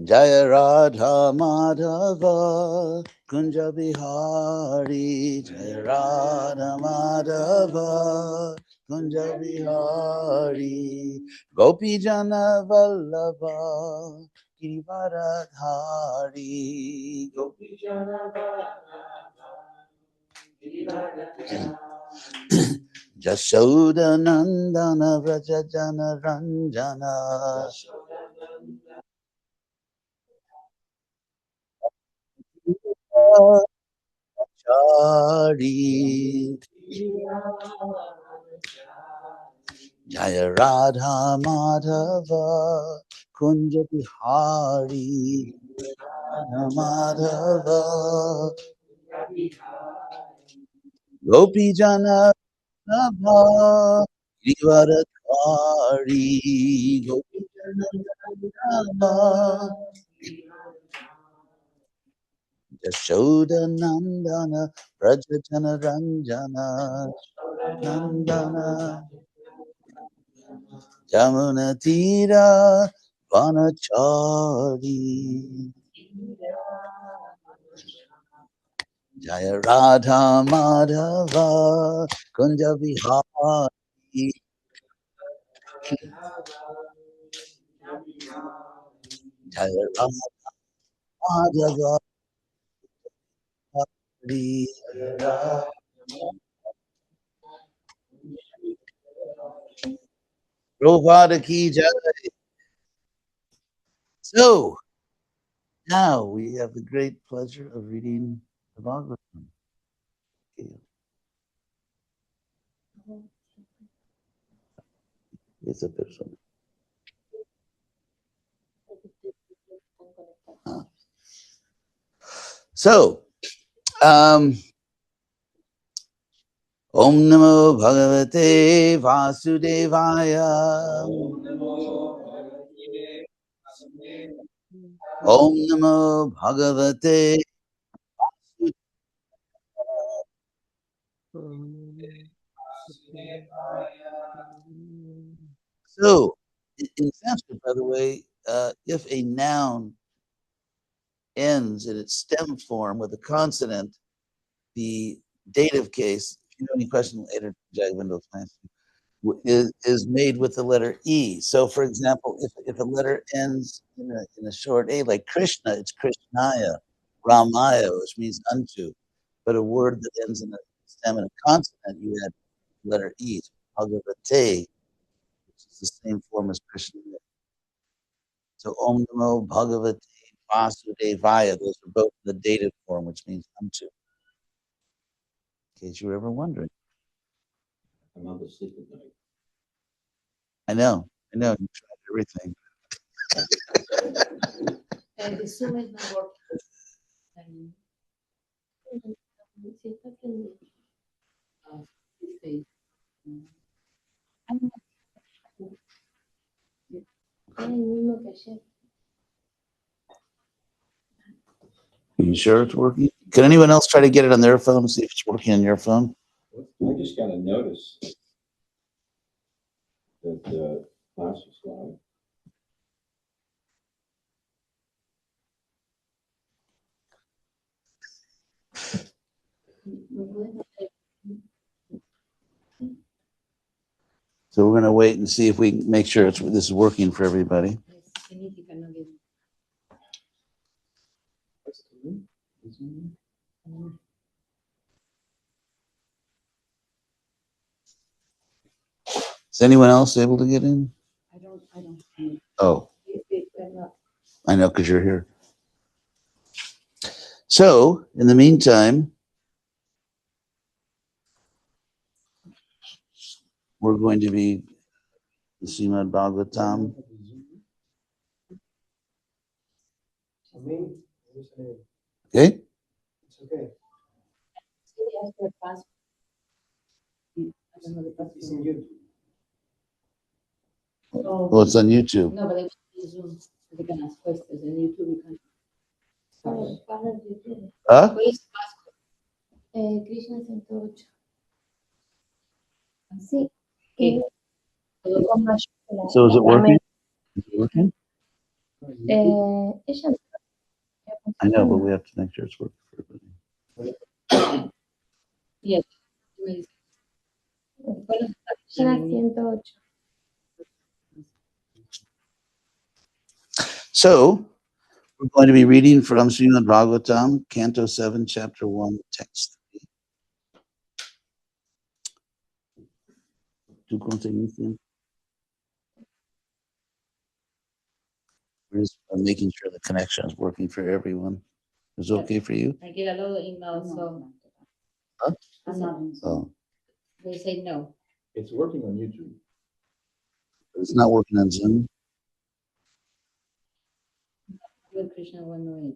Jaya Radha Madhava Kunja Bihari. Jaya Radha Madhava Kunja Bihari. Gopi Jana Vallabha Girivaradhari. Gopi Jana Jashoda Nandana Vraja Jana Ranjana. Chari. Jaya Radha Madhava Kunja Bihari. Radha Madhava Gopi Jana Nabha Girivaradhari. Gopi Jana Nabha Jashoda Nandana Rajatana Ranjana Nandana Jamuna Tira Vanachari. Jaya Radha Madhava Kunja Vihari. Jaya Radha Madhava Hari. Prabhupada ki jai. So now we have the great pleasure of reading the Bhagavatam. It's a person. So, Om Namo Bhagavate Vasudevaya. Om Namo Bhagavate. So, in Sanskrit, by the way, if a noun ends in its stem form with a consonant, the dative case, if you have any question later, Jagvindal is made with the letter E. So, for example, if a letter ends in a short A, like Krishna, it's Krishnaya, Ramaya, which means unto. But a word that ends in a stem and a consonant, you add letter E. Bhagavate, which is the same form as Krishna. So Om Namo Bhagavate Vasudevaya, those are both the dative form, which means unto. In case you were ever wondering. I'm on the sleep at night. I know, you tried everything. And the Zoom is not working. Are you sure it's working? Can anyone else try to get it on their phone and see if it's working on your phone? I just got a notice that class was live. So we're going to wait and see if we can make sure this is working for everybody. Is anyone else able to get in? I don't. Oh, I know, because you're here. So, in the meantime, we're going to be the Srimad Bhagavatam. Okay? It's okay. It's in YouTube. Well, it's on YouTube. No, but it's Zoom. They can ask questions in YouTube. You can. Huh? Krishna 108. Sí. So is it working? Is it working? Ella I know, but we have to make sure it's working for everybody. Bien. Me dice. ¿Cuál es la 108? So, we're going to be reading from Srimad Bhagavatam, Canto 7, Chapter 1, Text 3. ¿Tú conseguiste? We're just making sure the connection is working for everyone. Is it okay for you? I get a lot of emails, so. Huh? I'm not. Oh, They say no. It's working on YouTube. it's not working on Zoom. Good Krishna 108.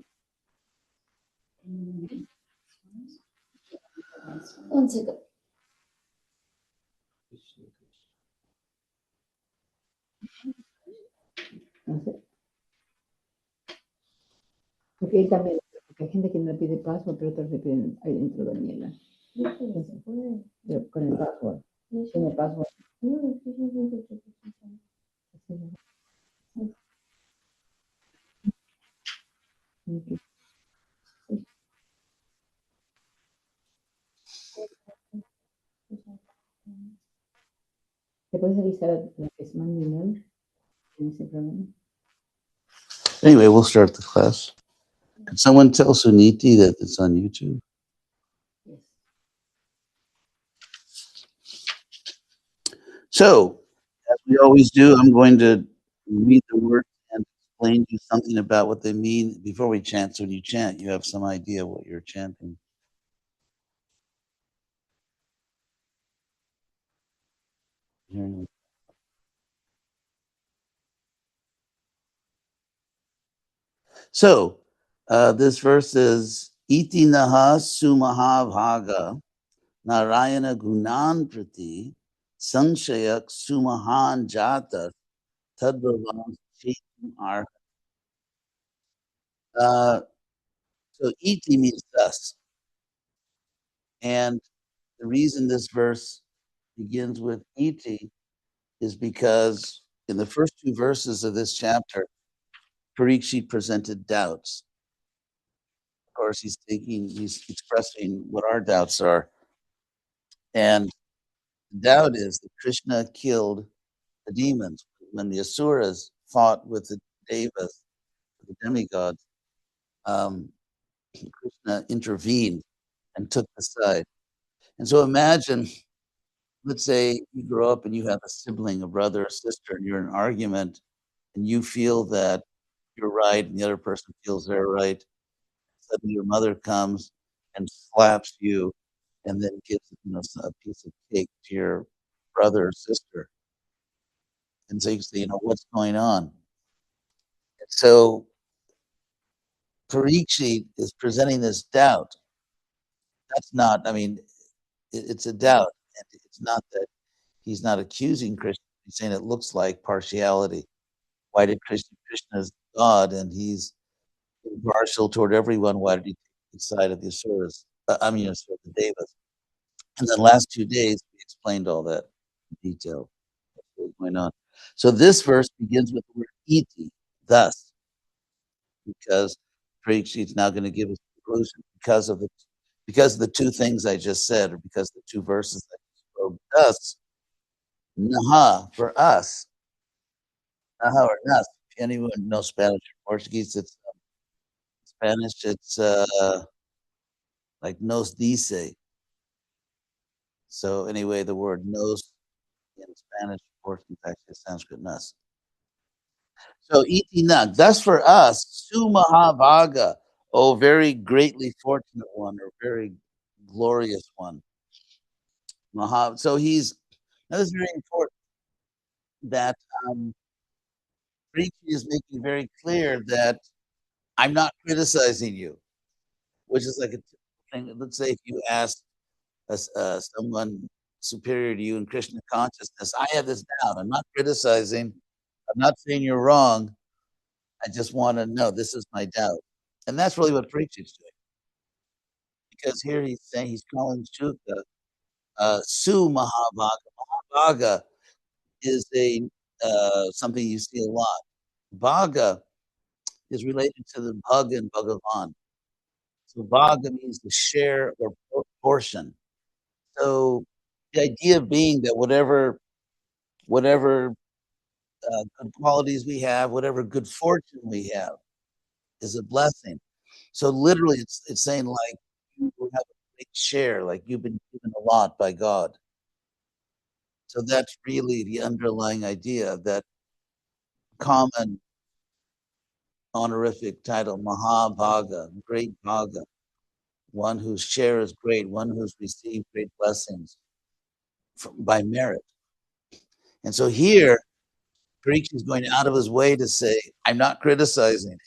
One second. No sé. Porque él también, porque hay gente que no le pide password, pero otros le piden ahí dentro de Daniela. Pero con el password. Tiene password. ¿Te puedes avisar a la que es manda email en ese programa? Anyway, we'll start the class. Can someone tell Suniti that it's on YouTube? Yes. So, as we always do, I'm going to read the words and explain to you something about what they mean before we chant. So when you chant, you have some idea what you're chanting. So, this verse is Iti Naha Sumaha Bhaga Narayana Gunan Prati Sangshayak Sumahan Jata Tadbhavan Chetan Ar. So Iti means thus. And the reason this verse begins with Iti is because in the first two verses of this chapter, Parikshit presented doubts. Of course, he's expressing what our doubts are. And the doubt is that Krishna killed the demons. When the Asuras fought with the Devas, the demigods, Krishna intervened and took the side. And so imagine, let's say you grow up and you have a sibling, a brother or sister, and you're in an argument and you feel that you're right and the other person feels they're right. Suddenly your mother comes and slaps you and then gives a piece of cake to your brother or sister and says, what's going on? And so Parikshit is presenting this doubt. That's not, it's a doubt. And it's not that he's not accusing Krishna. He's saying it looks like partiality. Why did Krishna is God and he's impartial toward everyone? Why did he take the side of the Asuras? The Devas. And then last 2 days, we explained all that in detail. What's going on. So this verse begins with the word iti, thus, because Parikshit's now going to give us a conclusion because of the two things I just said, or because of the two verses I just spoke. Thus, naha, for us, naha or nas. If anyone knows Spanish or Portuguese, it's Spanish, it's like nos dice. So anyway, the word nos in Spanish, Portuguese, actually Sanskrit nas. So iti nag, thus for us, sumahabhaga, oh very greatly fortunate one, or very glorious one. So that is very important that Preeti is making very clear that I'm not criticizing you, which is like a thing. Let's say if you ask someone superior to you in Krishna consciousness, I have this doubt. I'm not criticizing. I'm not saying you're wrong. I just want to know this is my doubt. And that's really what Preachit's doing. Because here he's saying he's calling Shuka Su Mahabhaga. Mahabhaga is something you see a lot. Bhaga is related to the Bhag and Bhagavan. So Bhaga means the share or portion. So the idea being that whatever good qualities we have, whatever good fortune we have, is a blessing. So literally, it's saying like you have a great share, like you've been given a lot by God. So that's really the underlying idea of that common honorific title, Mahabhaga, great Bhaga, one whose share is great, one who's received great blessings by merit. And so here, Parikshit is going out of his way to say, I'm not criticizing,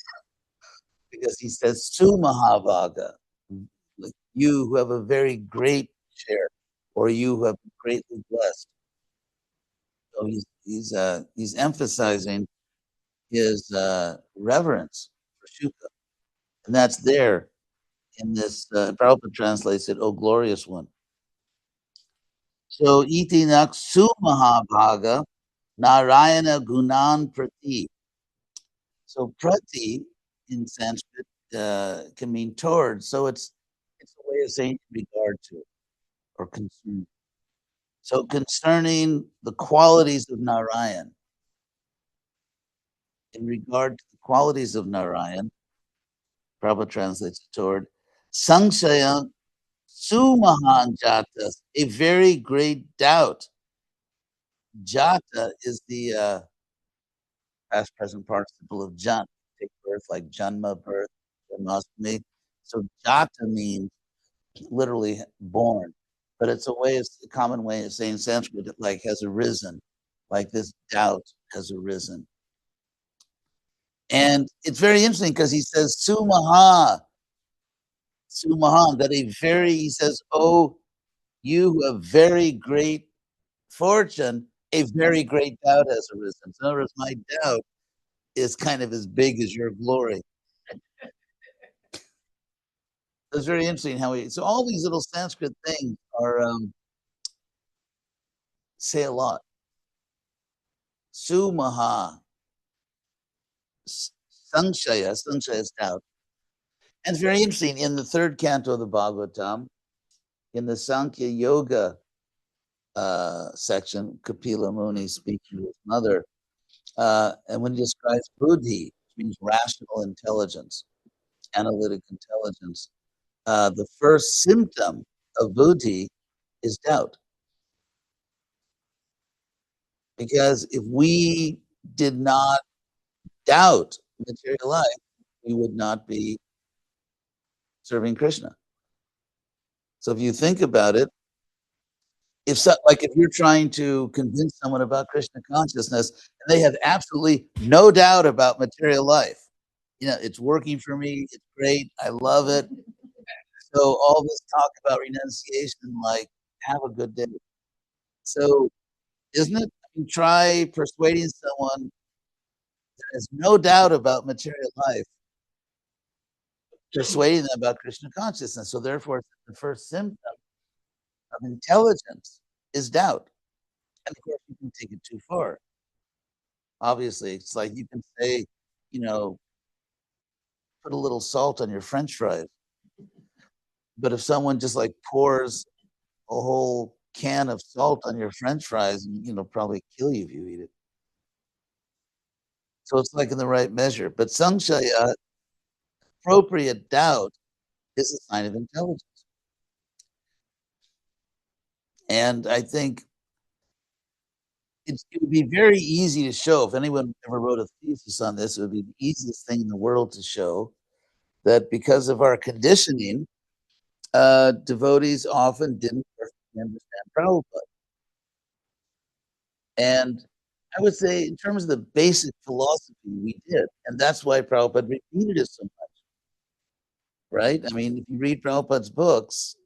because he says, Su Mahabhaga, like you who have a very great share, or you who have been greatly blessed. So he's emphasizing his reverence for Shuka. And that's there in this, Prabhupada translates it, O glorious one. So, iti naksu mahabhaga narayana gunan prati. So, prati in Sanskrit can mean towards. So, it's a way of saying regard to or concern. So, concerning the qualities of Narayan, in regard to the qualities of Narayan, Prabhupada translates it toward Sangsaya Sumahan Jatas, a very great doubt. Jata is the past present participle of Jan, take birth like Janma, birth, Janmashtami. So Jata means literally born, but it's a common way of saying Sanskrit, like has arisen, like this doubt has arisen. And it's very interesting because he says Sumaha, that he says, oh, you who have very great fortune, a very great doubt has arisen. So in other words, my doubt is kind of as big as your glory. It's very interesting how so all these little Sanskrit things are say a lot. Sumaha, Sanshaya is doubt. And it's very interesting in the third canto of the Bhagavatam, in the Sankhya Yoga section, Kapila Muni speaking to his mother, and when he describes buddhi, which means rational intelligence, analytic intelligence, the first symptom of buddhi is doubt. Because if we did not doubt material life, we would not be serving Krishna. So if you think about it, if you're trying to convince someone about Krishna consciousness and they have absolutely no doubt about material life, it's working for me, it's great, I love it. So all this talk about renunciation, like, have a good day. So isn't it? Try persuading someone that has no doubt about material life, persuading them about Krishna consciousness. So therefore, the first symptom of intelligence is doubt. And of course, you can take it too far. Obviously, it's like you can say, put a little salt on your French fries. But if someone just like pours a whole can of salt on your French fries, probably kill you if you eat it. So it's like in the right measure. But Sangshaya, appropriate doubt, is a sign of intelligence. And I think it would be very easy to show, if anyone ever wrote a thesis on this, it would be the easiest thing in the world to show that because of our conditioning, devotees often didn't perfectly understand Prabhupada. And I would say, in terms of the basic philosophy, we did. And that's why Prabhupada repeated it so much. Right? I mean, if you read Prabhupada's books,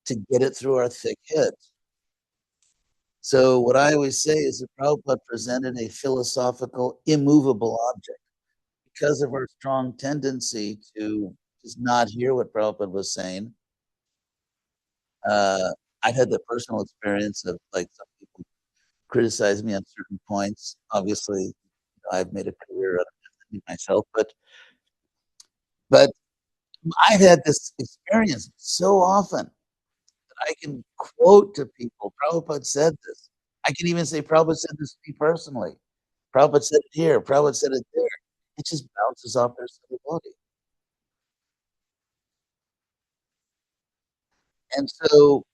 to get it through our thick heads. So what I always say is that Prabhupada presented a philosophical, immovable object. Because of our strong tendency to just not hear what Prabhupada was saying, I've had the personal experience of like some people criticize me on certain points. Obviously, I've made a career out of praising myself, but I've had this experience so often that I can quote to people, Prabhupada said this. I can even say, Prabhupada said this to me personally. Prabhupada said it here. Prabhupada said it there. It just bounces off their subtle body. And so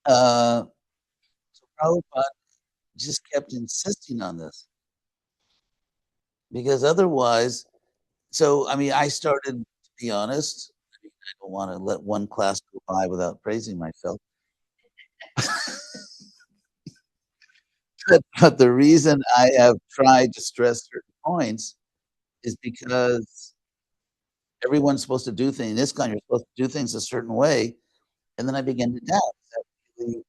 Prabhupada just kept insisting on this because otherwise, I mean, I started, to be honest, I don't want to let one class go by without praising myself. But the reason I have tried to stress certain points is because everyone's supposed to do things in ISKCON, you're supposed to do things a certain way. And then I began to doubt, is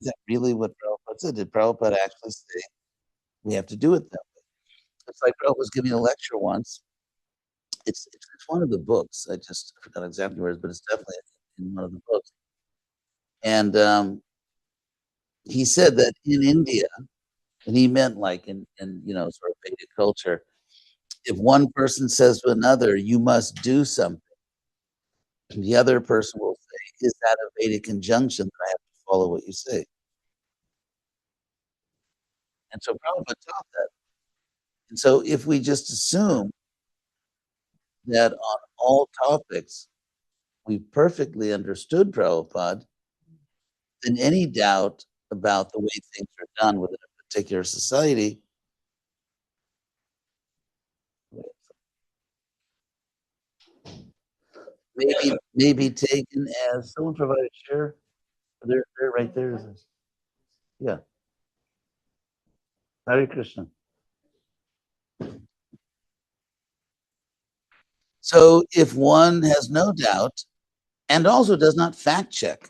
that really what Prabhupada said? Did Prabhupada actually say we have to do it that way? It's like Prabhupada was giving a lecture once. It's one of the books. I forgot exactly where it is, but it's definitely in one of the books. And he said that in India, and he meant like in sort of Vedic culture, if one person says to another, you must do something, the other person will say, is that a Vedic injunction that I have to follow what you say? And so Prabhupada taught that. And so if we just assume that on all topics we perfectly understood Prabhupada, then any doubt about the way things are done within a particular society may be taken as someone provided a chair. They're right there. Yeah. Hare Krishna. So if one has no doubt and also does not fact check,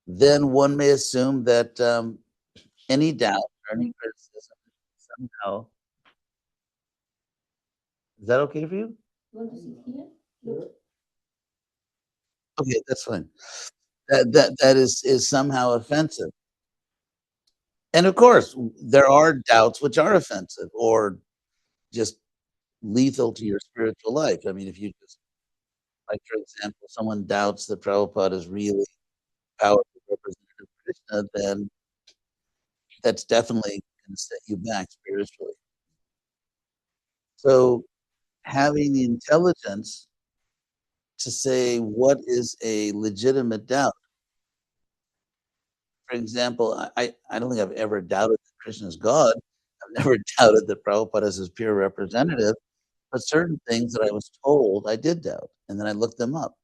then one may assume that any doubt or any criticism somehow. Is that okay for you? You want to sit here? Okay, that's fine. That is somehow offensive. And of course, there are doubts which are offensive or just lethal to your spiritual life. I mean, if you just, like, for example, someone doubts that Prabhupada is really powerful representative of Krishna, then that's definitely going to set you back spiritually. So having the intelligence to say what is a legitimate doubt. For example, I don't think I've ever doubted that Krishna is God. I've never doubted that Prabhupada is his pure representative, but certain things that I was told I did doubt, and then I looked them up.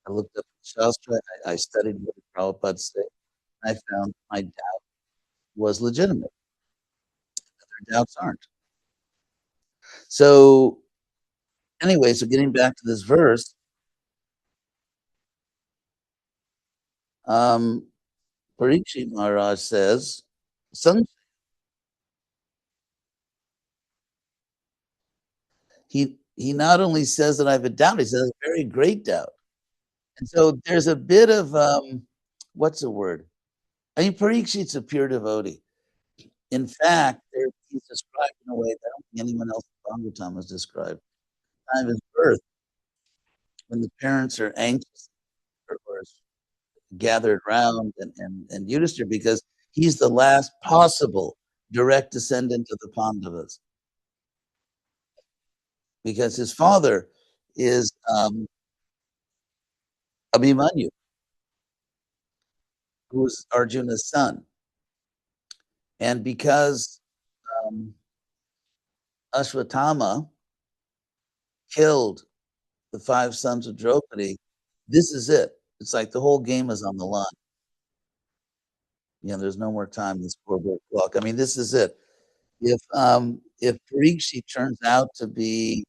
I looked up Shastra, I studied what did Prabhupada say, and I found my doubt was legitimate. Other doubts aren't. So anyway, so getting back to this verse, Parikshit Maharaj says, he not only says that I have a doubt, he says a very great doubt. And so there's a bit of what's the word? I mean, Parikshit's a pure devotee. In fact, he's described in a way that I don't think anyone else in Bhagavatam has described. At the time of his birth, when the parents are anxious or gathered around and Yudhishthira, because he's the last possible direct descendant of the Pandavas. Because his father is Abhimanyu, who was Arjuna's son. And because Ashwatthama killed the 5 sons of Draupadi, this is it. It's like the whole game is on the line. There's no more time in this scoreboard clock. I mean, this is it. If Parikshit turns out to be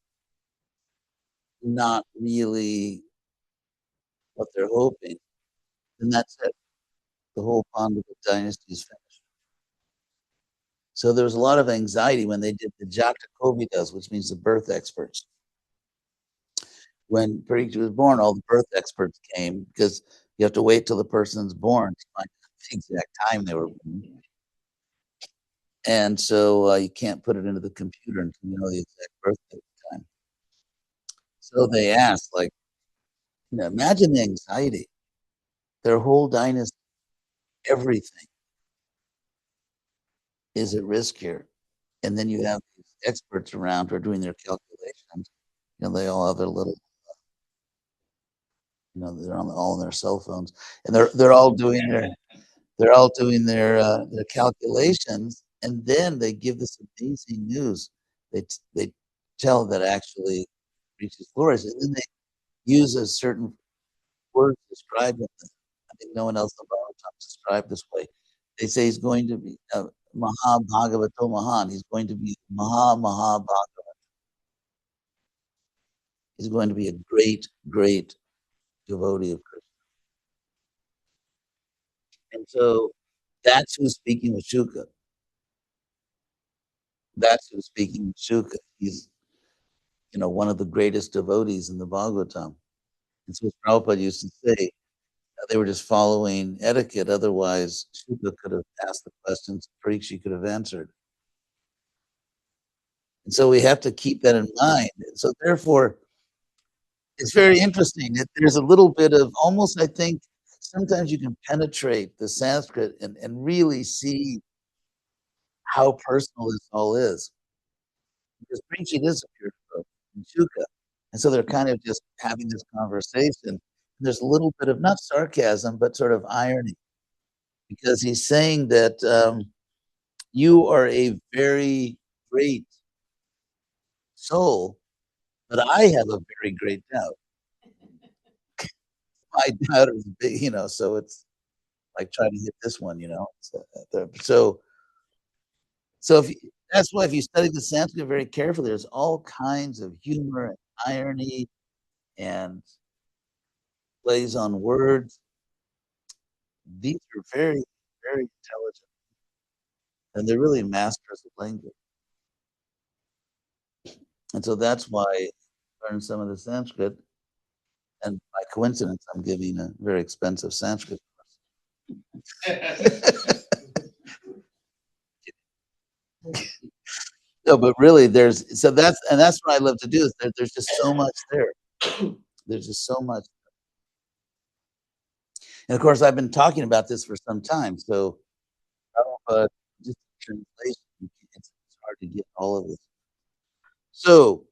not really what they're hoping, then that's it. The whole Pandava dynasty is finished. So there was a lot of anxiety when they did the Jata Kovidas, which means the birth experts. When Parikshit was born, all the birth experts came because you have to wait till the person's born to find the exact time they were born. And so you can't put it into the computer until you know the exact birthday time. So they asked, like, imagine the anxiety. Their whole dynasty, everything is at risk here. And then you have these experts around who are doing their calculations. They all have their little, they're all on their cell phones, and they're all doing their calculations, and then they give this amazing news. They tell that actually reaches glorious, and then they use a certain word to describe it. I think no one else in the Bhagavatam described this way. They say he's going to be Maha Bhagavato Mahan. He's going to be Maha Bhagavat. He's going to be a great, great devotee of Krishna. And so that's who's speaking with Shuka. That's who's speaking with Shuka. He's, one of the greatest devotees in the Bhagavatam. And so Prabhupada used to say, they were just following etiquette. Otherwise, Shuka could have asked the questions, Parikshit could have answered. And so we have to keep that in mind. So therefore, it's very interesting. There's a little bit of almost, I think, sometimes you can penetrate the Sanskrit and really see how personal this all is. Because Parikshit is a pure devotee in Shuka. And so they're kind of just having this conversation. And there's a little bit of not sarcasm, but sort of irony. Because he's saying that you are a very great soul, but I have a very great doubt. My doubt is big, so it's like trying to hit this one, So if that's why if you study the Sanskrit very carefully, there's all kinds of humor and irony and plays on words. These are very, very intelligent, and they're really masters of language. And so that's why I learned some of the Sanskrit. And by coincidence, I'm giving a very expensive Sanskrit course. No, but really, that's what I love to do. Is there's just so much there. There's just so much. And of course, I've been talking about this for some time. So just translation, it's hard to get all of this. So,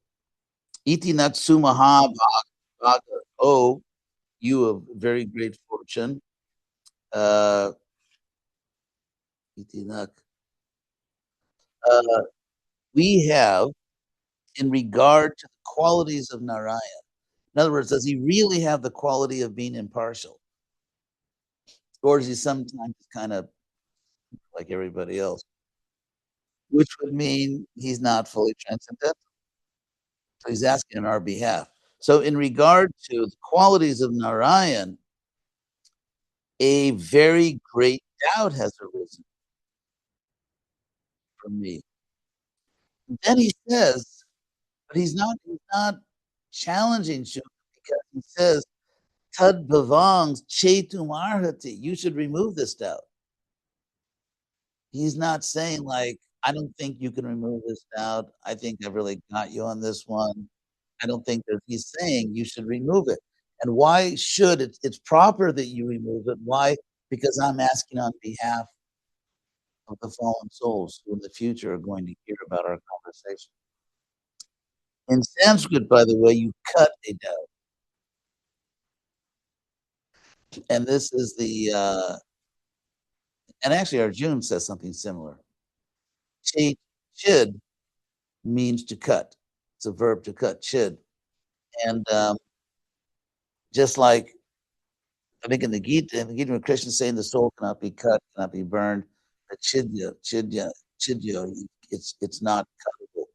Iti Natsu Maha Bhaga. Oh, you of very great fortune. Iti Nak. We have, in regard to the qualities of Narayan. In other words, does he really have the quality of being impartial? Or is he sometimes kind of like everybody else? Which would mean he's not fully transcendental. So he's asking on our behalf. So in regard to the qualities of Narayan, a very great doubt has arisen for me. And then he says, but he's not challenging Shuka, because he says, Tad bhavangs chetum arhati. You should remove this doubt. He's not saying like, I don't think you can remove this doubt. I think I've really got you on this one. I don't think that he's saying you should remove it. And why should it? It's proper that you remove it. Why? Because I'm asking on behalf of the fallen souls who in the future are going to hear about our conversation. In Sanskrit, by the way, you cut a doubt. And this is and actually Arjuna says something similar. Chid means to cut. It's a verb to cut, chid. And just like I think in the Gita, when Krishna is saying the soul cannot be cut, cannot be burned, the chidya, it's not cuttable.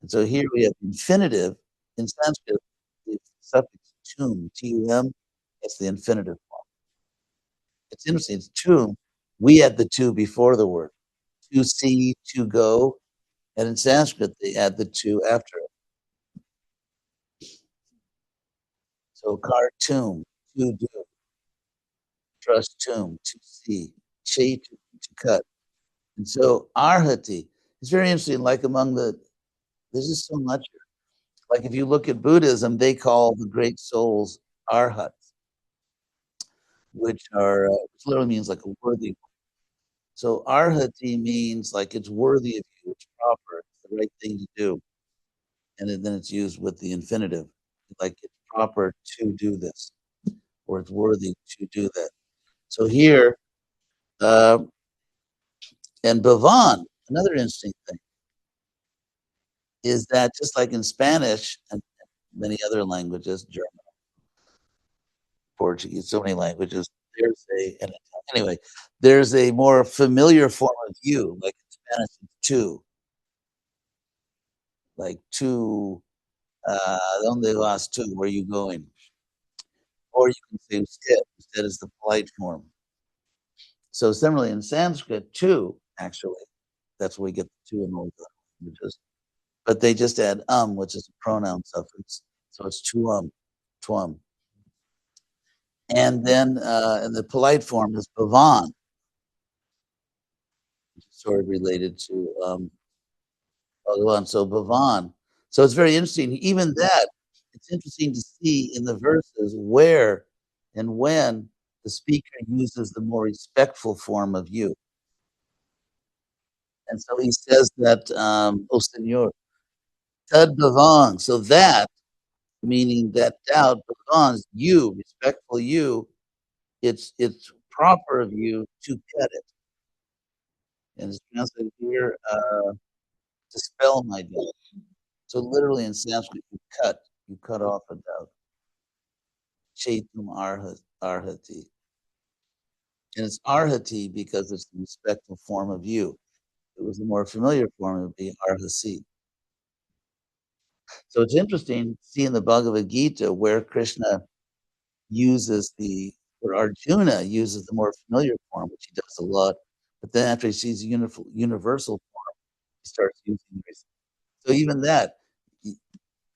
And so here we have infinitive in Sanskrit, the suffix tum, tum, it's the infinitive form. It's interesting, it's tum. We add the two before the word. To see, to go, and in Sanskrit they add the two after it. So kartum, to do, trust tum, to see, che, to cut. And so arhati is very interesting. Like there's just so much. Like if you look at Buddhism, they call the great souls arhats, which literally means like a worthy one. So arhati means like it's worthy of you, it's proper, it's the right thing to do. And then it's used with the infinitive, like it's proper to do this, or it's worthy to do that. So here, uh, and Bhavan, another interesting thing is that just like in Spanish and many other languages, German, Portuguese, so many languages, anyway, there's a more familiar form of you, like in Spanish, it's to, like to, ¿dónde vas tú? Where are you going? Or you can say usted. Usted is the polite form. So similarly in Sanskrit, to, actually, that's where we get the to in all the languages. But they just add which is a pronoun suffix. So it's tuam. And then in the polite form is bhavan, which is sort of related to Bhagavan. So bhavan. So it's very interesting. Even that, it's interesting to see in the verses where and when the speaker uses the more respectful form of you. And so he says that, oh, senor, tad bhavan. So that, meaning that doubt, bhavan is you, respectful you. It's proper of you to cut it. And it's translated here, dispel my doubt. So literally in Sanskrit, you cut off a doubt. Chetum arhati. And it's arhati because it's the respectful form of you. If it was the more familiar form, it would be arhasi. So it's interesting to see in the Bhagavad Gita where Krishna or Arjuna uses the more familiar form, which he does a lot. But then after he sees the universal form, he starts using it. So even that,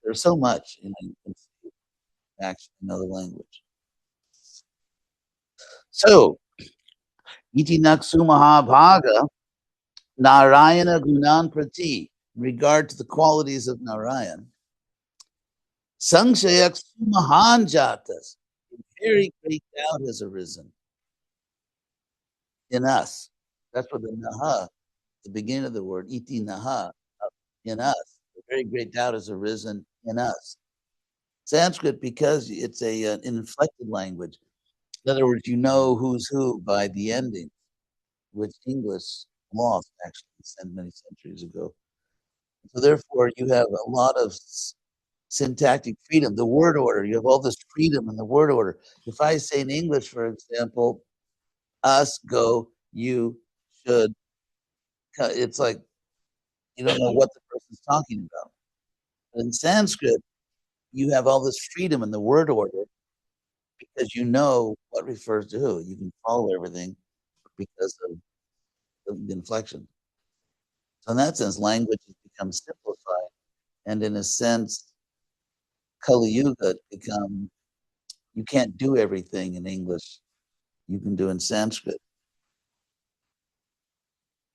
there's so much you can see actually in another language. So, iti naksu mahabhaga Narayana gunan prati, in regard to the qualities of Narayan. Sangshayak mahan jatas, a very great doubt has arisen in us. That's what the naha, the beginning of the word, iti naha, in us. A very great doubt has arisen in us. Sanskrit, because it's an inflected language. In other words, you know who's who by the ending, which English lost actually many centuries ago. So therefore, you have a lot of syntactic freedom. The word order, you have all this freedom in the word order. If I say in English, for example, us, go, you, should, it's like you don't know what the person's talking about. But in Sanskrit, you have all this freedom in the word order because you know what refers to who. You can follow everything because of the inflection. So in that sense, language has become simplified, and in a sense, Kali Yuga become you can't do everything in English you can do in Sanskrit.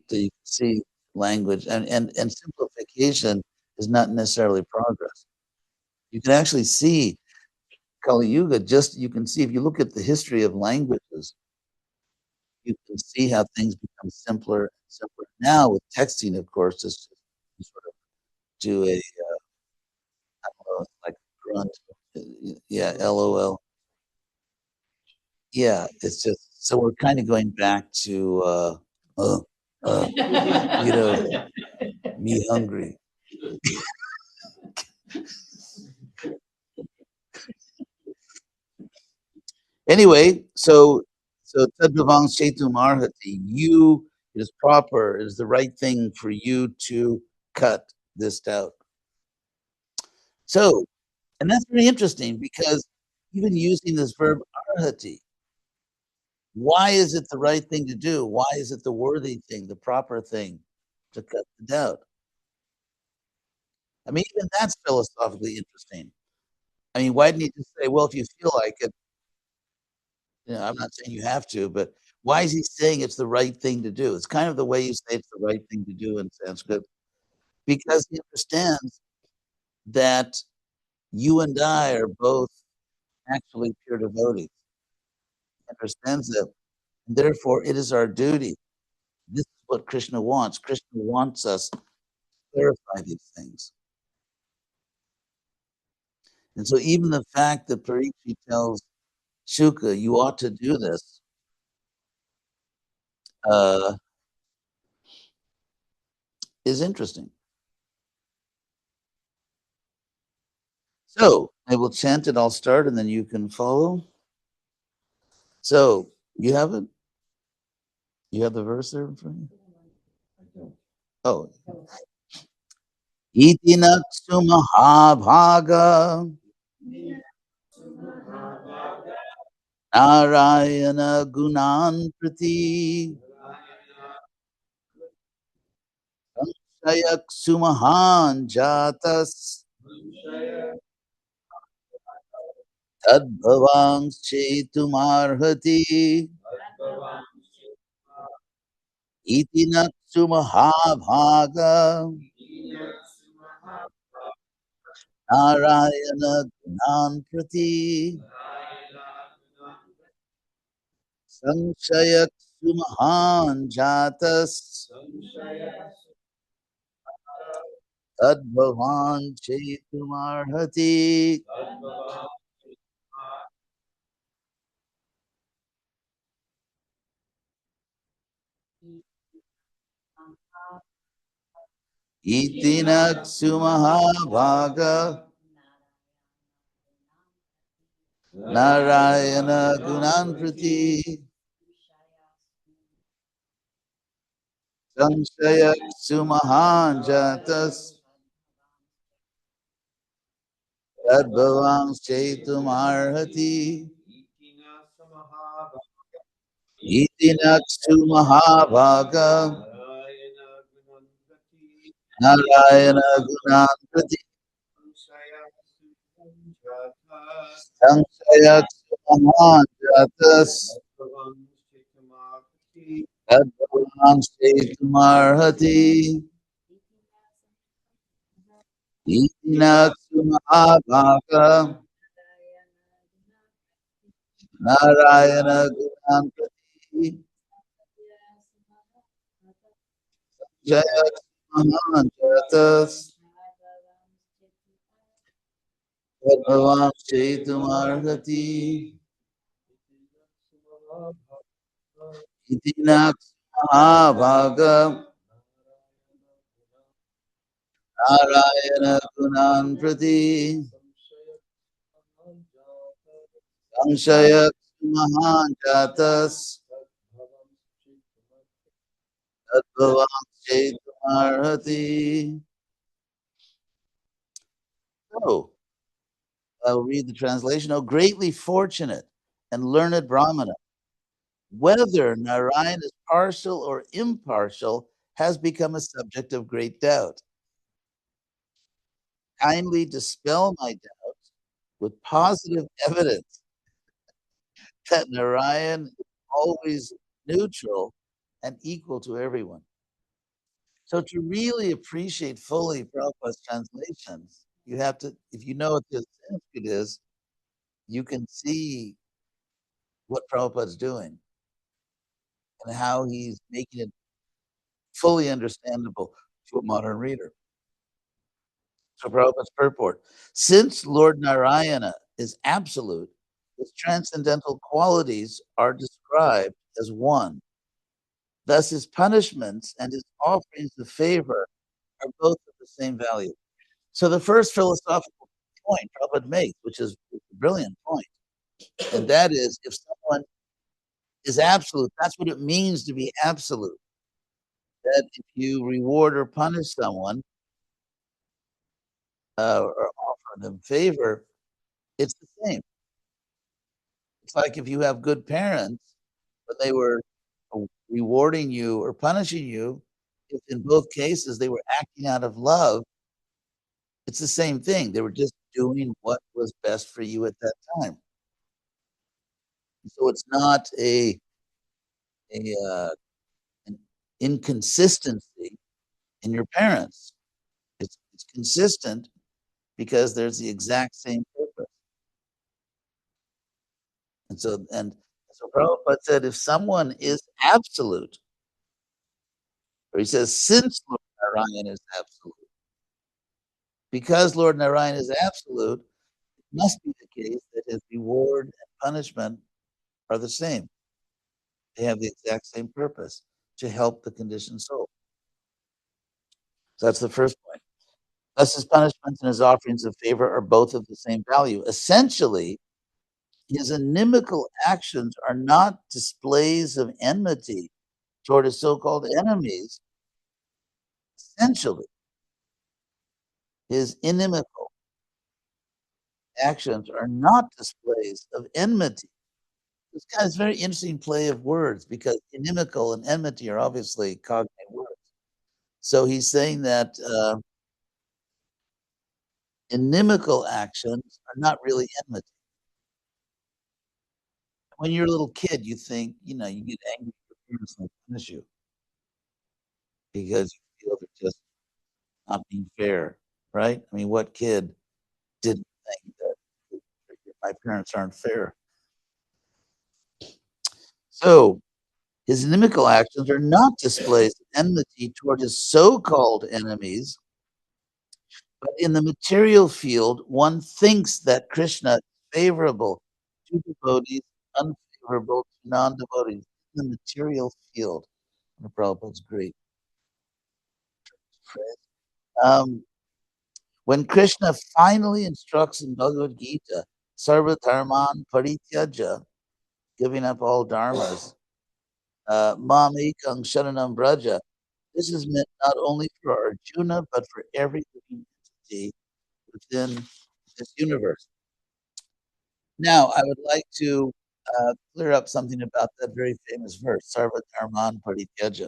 So you can see language and simplification is not necessarily progress. You can actually see Kali Yuga, you can see if you look at the history of languages, you can see how things become simpler and simpler. Now with texting, of course, it's just you sort of do I don't know, like grunt, yeah, LOL. Yeah, it's just so we're kind of going back to you know, me hungry. Anyway, so Tadbhavang Setum Arhati, you it is proper, it is the right thing for you to cut this doubt. So, and that's very interesting because even using this verb arhati, why is it the right thing to do? Why is it the worthy thing, the proper thing to cut the doubt? I mean, even that's philosophically interesting. I mean, why didn't you just say, well, if you feel like it, I'm not saying you have to, but Why is he saying it's the right thing to do? It's kind of the way you say it's the right thing to do in Sanskrit, because he understands that you and I are both actually pure devotees. He understands that. And therefore, it is our duty. This is what Krishna wants. Krishna wants us to clarify these things. And so even the fact that Parikshit tells Shuka, you ought to do this, is interesting. So I will chant it. I'll start, and then you can follow. So you have it? You have the verse there in front of you? I don't. Oh. Iti naksu mahabhaga Narayana gunan prati Sayak sumahan jatas Tadbhavang chetumarhati Iti naksu mahabhaga Narayana gunan prati Sayak sumahan jatas Tadbhavan chetumarhati Iti naksu mahabhaga Narayana gunan prati Samshaya sumahan jatas Tadbhavang chetumarhati Iti naksu mahabhaga Narayana gunan prati Samshaya sumahan jatas Tadbhavang chetumarhati Iti naksu mahabhaga Narayana gunan prati Jaya Mahan Jatas Tadbhavam Chetumarhati Iti naksu mahabhaga Narayana gunan prati Samshaya mahan jatas Tadbhavam Chetumarhati. So, I'll read the translation. Oh, greatly fortunate and learned Brahmana, whether Narayan is partial or impartial has become a subject of great doubt. Kindly dispel my doubts with positive evidence that Narayan is always neutral and equal to everyone. So to really appreciate fully Prabhupada's translations, you have to, if you know what the Sanskrit is, you can see what Prabhupada's doing and how he's making it fully understandable to a modern reader. So Prabhupada's purport. Since Lord Narayana is absolute, his transcendental qualities are described as one. Thus, his punishments and his offerings of favor are both of the same value. So the first philosophical point Prabhupada makes, which is a brilliant point, and that is if someone is absolute, that's what it means to be absolute. That if you reward or punish someone or offer them favor, it's the same. It's like if you have good parents, but they were rewarding you or punishing you, if in both cases they were acting out of love, it's the same thing. They were just doing what was best for you at that time. So it's not a an inconsistency in your parents. It's consistent because there's the exact same purpose. And so Prabhupada said, if someone is absolute, or he says, since Lord Narayan is absolute, because Lord Narayan is absolute, it must be the case that his reward and punishment are the same. They have the exact same purpose, to help the conditioned soul. So that's the first point. Thus, his punishments and his offerings of favor are both of the same value. Essentially, his inimical actions are not displays of enmity toward his so-called enemies. Essentially, his inimical actions are not displays of enmity. This kind of very interesting play of words, because inimical and enmity are obviously cognate words. So he's saying that inimical actions are not really enmity. When you're a little kid, you think, you get angry at your parents and they punish you because you feel they're just not being fair, right? I mean, what kid didn't think that my parents aren't fair? So his inimical actions are not displays of enmity toward his so-called enemies, but in the material field, one thinks that Krishna is favorable to devotees, unfavorable to non-devotees. In the material field, Prabhupada's great. When Krishna finally instructs in Bhagavad Gita, Sarva Dharman Parityaja, giving up all dharmas, Mam Ekang Sharanam Braja, this is meant not only for Arjuna, but for every living entity within this universe. Now, I would like to clear up something about that very famous verse, Sarva Dharman Parityaja,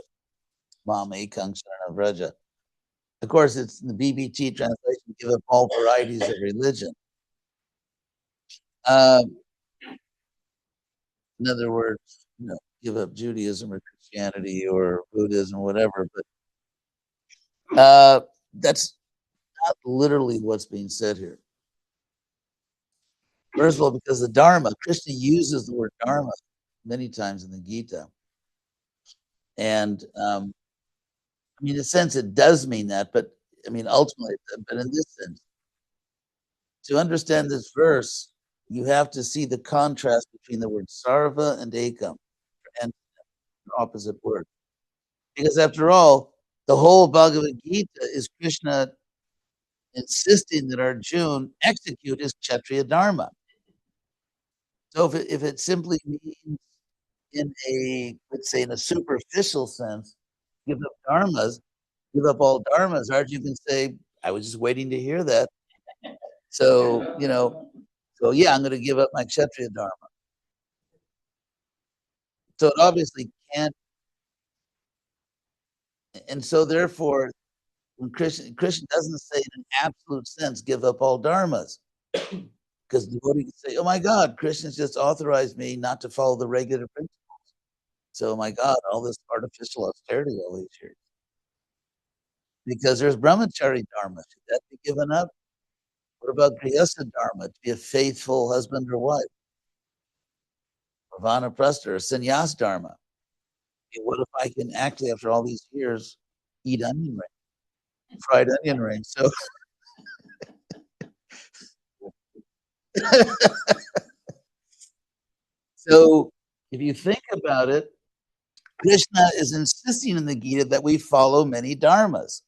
Mam Ekang Sharanam Braja. Of course, it's in the BBT translation, give up all varieties of religion. In other words, give up Judaism or Christianity or Buddhism or whatever. But that's not literally what's being said here. First of all, because the Dharma, Krishna uses the word Dharma many times in the Gita. And in a sense, it does mean that, but ultimately, but in this sense, to understand this verse, you have to see the contrast between the word sarva and ekam, and opposite word. Because after all, the whole Bhagavad Gita is Krishna insisting that Arjuna execute his Kshatriya Dharma. So if it simply means let's say in a superficial sense, give up dharmas, give up all dharmas, Arjuna can say, I was just waiting to hear that. So, I'm going to give up my Kshatriya Dharma. So it obviously can't. And so therefore, when Krishna doesn't say in an absolute sense, give up all dharmas. Because the devotee can say, oh my God, Krishna's just authorized me not to follow the regular principles. So, my God, all this artificial austerity all these years. Because there's brahmachari dharma. Should that be given up? What about grihastha dharma, to be a faithful husband or wife? Or vanaprastha or sannyas dharma. What if I can actually, after all these years, eat onion ring, fried onion ring? So, so if you think about it, Krishna is insisting in the Gita that we follow many dharmas.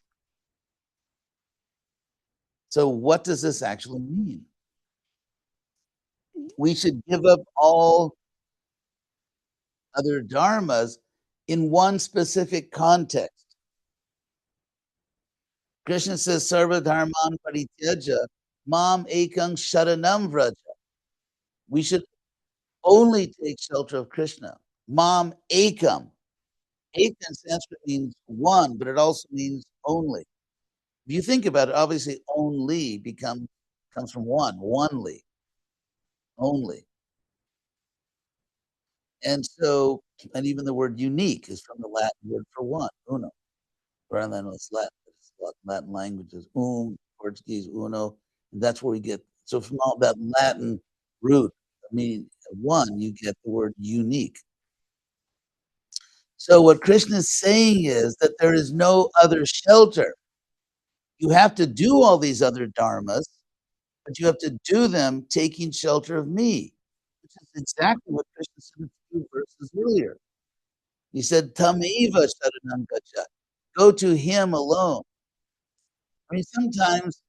So what does this actually mean? We should give up all other dharmas in one specific context. Krishna says, Sarva Dharman Parityaja, Mam Ekang Sharanam Vraja. We should only take shelter of Krishna. Mam Ekam. Ek in Sanskrit means one, but it also means only. If you think about it, obviously only comes from one, onely. And so And even the word unique is from the Latin word for one, uno. Or I know it's Latin, but it's Latin languages, Portuguese, uno. And that's where we get, so from all that Latin root, meaning one, you get the word unique. So what Krishna is saying is that there is no other shelter. You have to do all these other dharmas, but you have to do them taking shelter of me, which is exactly what Krishna said a few verses earlier. He said, Tameva sharanam gacha. Go to him alone. I mean, sometimes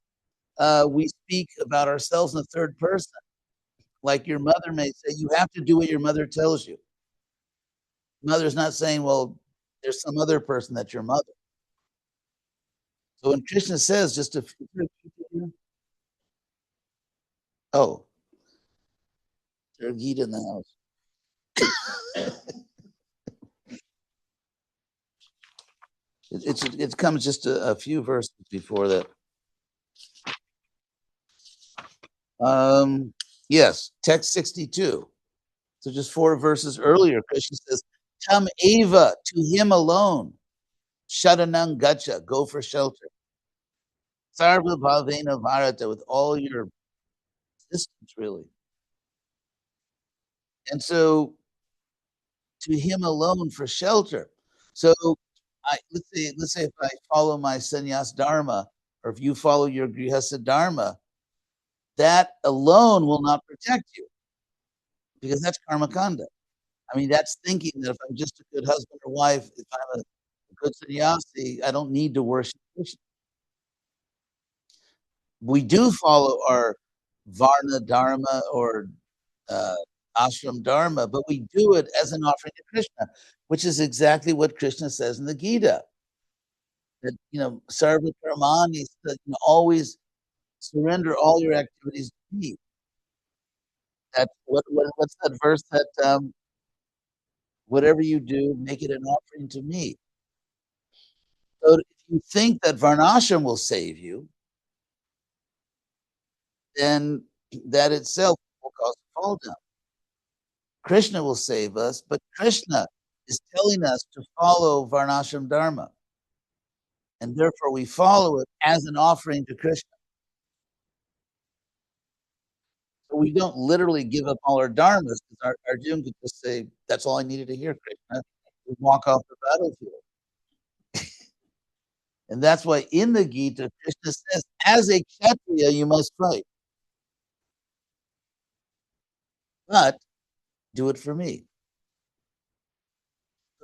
we speak about ourselves in the third person. Like your mother may say, you have to do what your mother tells you. Mother's not saying, well, there's some other person that's your mother. So when Krishna says, just a few, oh, there's Gita in the house. It comes just a few verses before that. Yes, text 62. So just 4 verses earlier, Krishna says, Tam eva, to him alone. Sharanang gacha, go for shelter. Sarva bhavena varata, with all your existence, really. And so to him alone for shelter. So let's say if I follow my sannyas dharma, or if you follow your grihastha dharma, that alone will not protect you, because that's karma kanda. I mean, that's thinking that if I'm just a good husband or wife, if I'm a good sannyasi, I don't need to worship Krishna. We do follow our varna dharma or ashram dharma, but we do it as an offering to Krishna, which is exactly what Krishna says in the Gita. That, sarva karmani, always surrender all your activities to me. That what's that verse that whatever you do, make it an offering to me. So if you think that varnashram will save you, then that itself will cause a fall down. Krishna will save us, but Krishna is telling us to follow varnashram dharma. And therefore we follow it as an offering to Krishna. So we don't literally give up all our dharmas, because Arjuna could just say, that's all I needed to hear, Krishna. We walk off the battlefield. And that's why in the Gita, Krishna says, as a kshatriya, you must fight. But do it for me.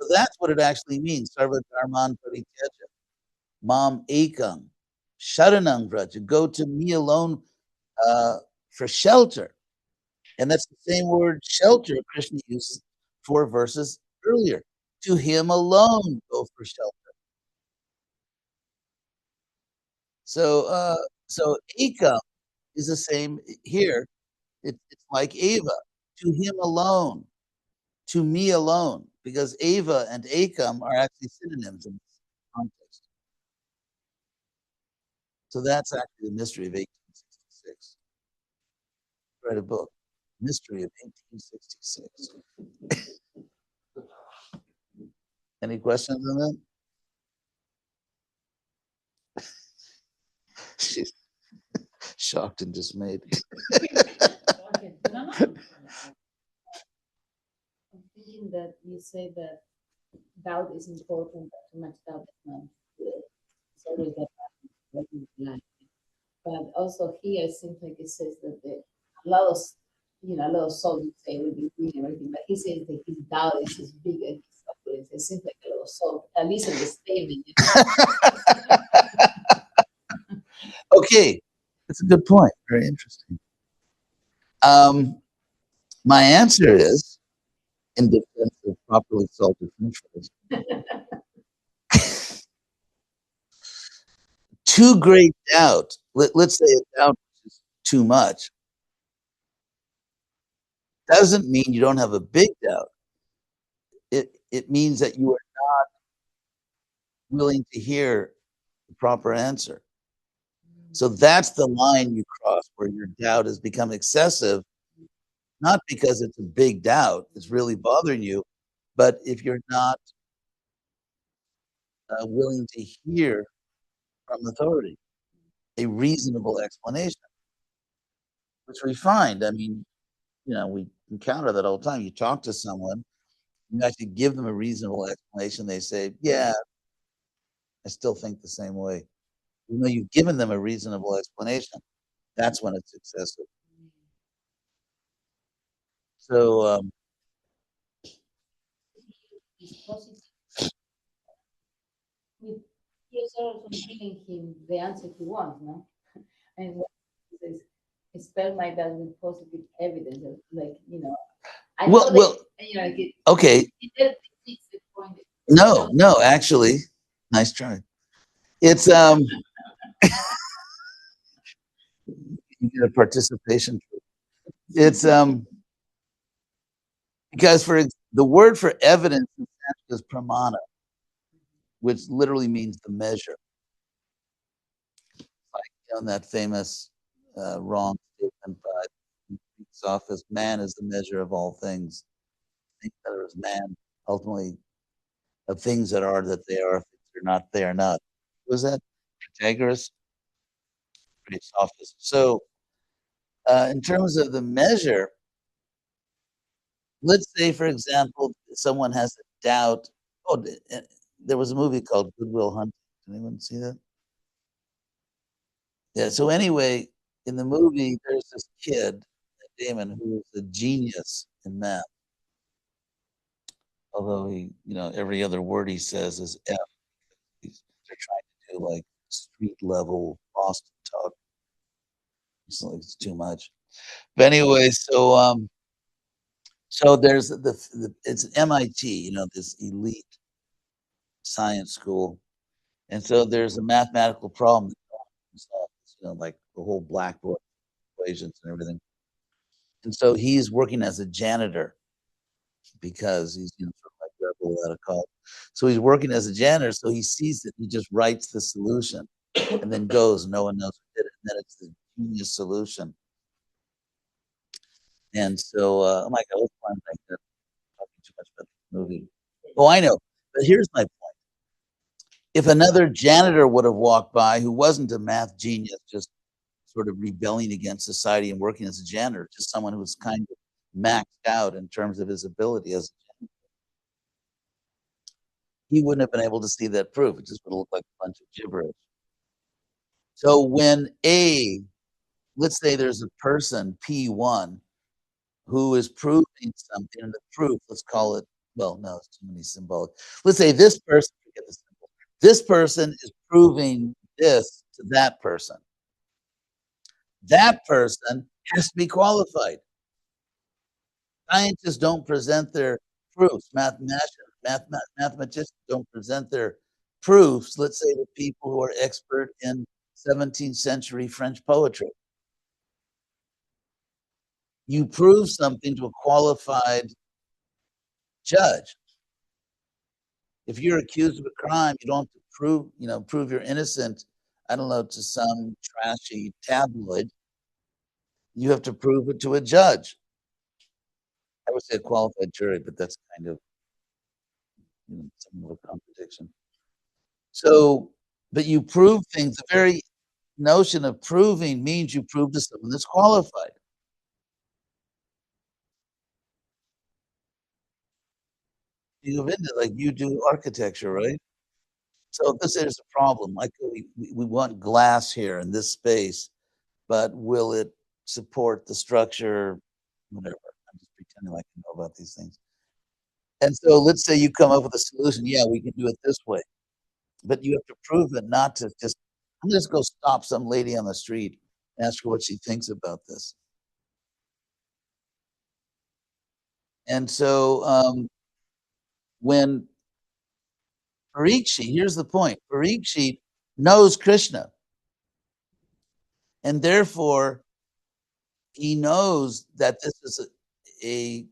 So that's what it actually means. Sarva dharman parityaja. Mam ekam. Sharanang vraja. Go to me alone for shelter. And that's the same word shelter Krishna uses 4 verses earlier. To him alone go for shelter. So ekam is the same here. It's like Eva. To him alone. To me alone. Because Eva and ekam are actually synonyms in this context. So that's actually the mystery of 1866. Write a book, Mystery of 1866. Any questions on that? She's shocked and dismayed. I'm thinking that you say that doubt is important, but too much doubt is not good. It's always that life. But also here, it seems like it says that a lot of souls say will be free and everything, but he says that his doubt is as big as his suffering. It seems like a lot of souls, at least in the statement. Okay, that's a good point. Very interesting. My answer is, in defense of properly salted French fries, too great doubt. Let's say a doubt is too much. Doesn't mean you don't have a big doubt. It means that you are not willing to hear the proper answer. So that's the line you cross where your doubt has become excessive, not because it's a big doubt, it's really bothering you, But if you're not willing to hear from authority a reasonable explanation, which we find, I mean, we encounter that all the time. You talk to someone, you actually give them a reasonable explanation. They say, yeah, I still think the same way. Even though you've given them a reasonable explanation, that's when it's excessive. So, It's positive. You're sort of giving him the answer he wants, no? And what he says, spell my that with positive evidence, like, I know well, that, okay. it doesn't fix the point. No, actually, nice try. It's you get a participation. It's because the word for evidence in Sanskrit is pramana, which literally means the measure. Like on that famous wrong statement by Sophist, man is the measure of all things. Things that are as man, ultimately, of things that are that they are, things that are not, they are not. Was that Protagoras? Pretty sophist. So, in terms of the measure, let's say, for example, someone has a doubt. Oh, there was a movie called Good Will Hunting. Did anyone see that? Yeah. So anyway, in the movie, there's this kid, Damon, who is a genius in math. Although every other word he says is F. They're trying to do like street level Boston talk. It's too much. But anyway, so there's it's MIT, this elite science school, and so there's a mathematical problem that no one can solve, like the whole blackboard equations and everything. And so he's working as a janitor because he's sort of like rebel out of college. So he's working as a janitor. So he sees it. He just writes the solution and then goes. No one knows who did it. And then it's the genius solution. And so, oh my God, let's find like that. Talking too much about the movie. Oh, I know. But here's my point. If another janitor would have walked by who wasn't a math genius, just sort of rebelling against society and working as a janitor, just someone who was kind of maxed out in terms of his ability as a janitor, he wouldn't have been able to see that proof. It just would have looked like a bunch of gibberish. So when let's say there's a person, P1, who is proving something, and the proof, let's call it, well, no, it's too many symbolic. Let's say this person, forget the symbol. This person is proving this to that person. That person has to be qualified. Scientists don't present their proofs. Mathematicians don't present their proofs, let's say, to people who are expert in 17th century French poetry. You prove something to a qualified judge. If you're accused of a crime, you don't have to prove you're innocent, I don't know, to some trashy tabloid. You have to prove it to a judge. I would say a qualified jury, but that's kind of some of a contradiction. So, but you prove things. The very notion of proving means you prove to someone that's qualified. You've been to, like, you do architecture, right? So this is a problem. Like we want glass here in this space, but will it support the structure? Whatever. I'm just pretending like I know about these things. And so let's say you come up with a solution. Yeah, we can do it this way, but you have to prove it, not to just. I'm just go stop some lady on the street, ask her what she thinks about this. And so when Parikshit, here's the point: Parikshit knows Krishna, and therefore he knows that this is a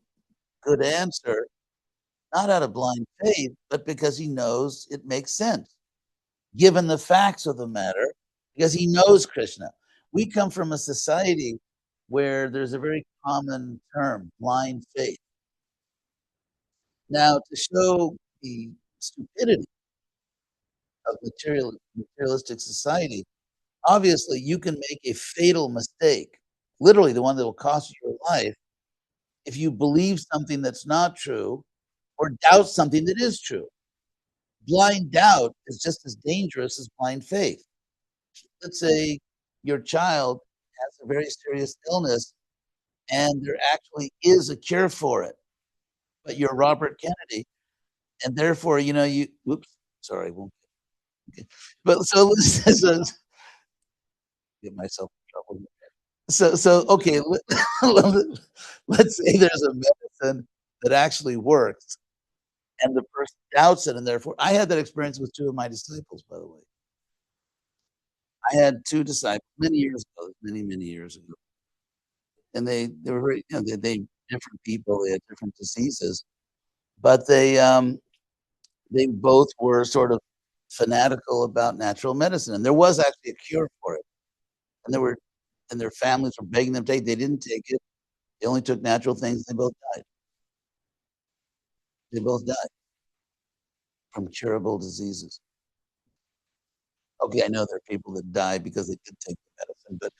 good answer, not out of blind faith, but because he knows it makes sense, given the facts of the matter, because he knows Krishna. We come from a society where there's a very common term, blind faith. Now, to show the stupidity of materialistic society, obviously you can make a fatal mistake, literally the one that will cost you your life, if you believe something that's not true or doubt something that is true. Blind doubt is just as dangerous as blind faith. Let's say your child has a very serious illness and there actually is a cure for it, but you're Robert Kennedy, and therefore, you, whoops, sorry, won't okay. But so, so get myself in trouble. So okay, let's say there's a medicine that actually works and the person doubts it, and therefore I had that experience with two of my disciples, by the way. I had two disciples many years ago, many years ago, and they were very, they different people, they had different diseases, but they both were sort of fanatical about natural medicine, and there was actually a cure for it, and their families were begging them to take. They didn't take it. They only took natural things. They both died. They both died from curable diseases. Okay, I know there are people that die because they did take the medicine, but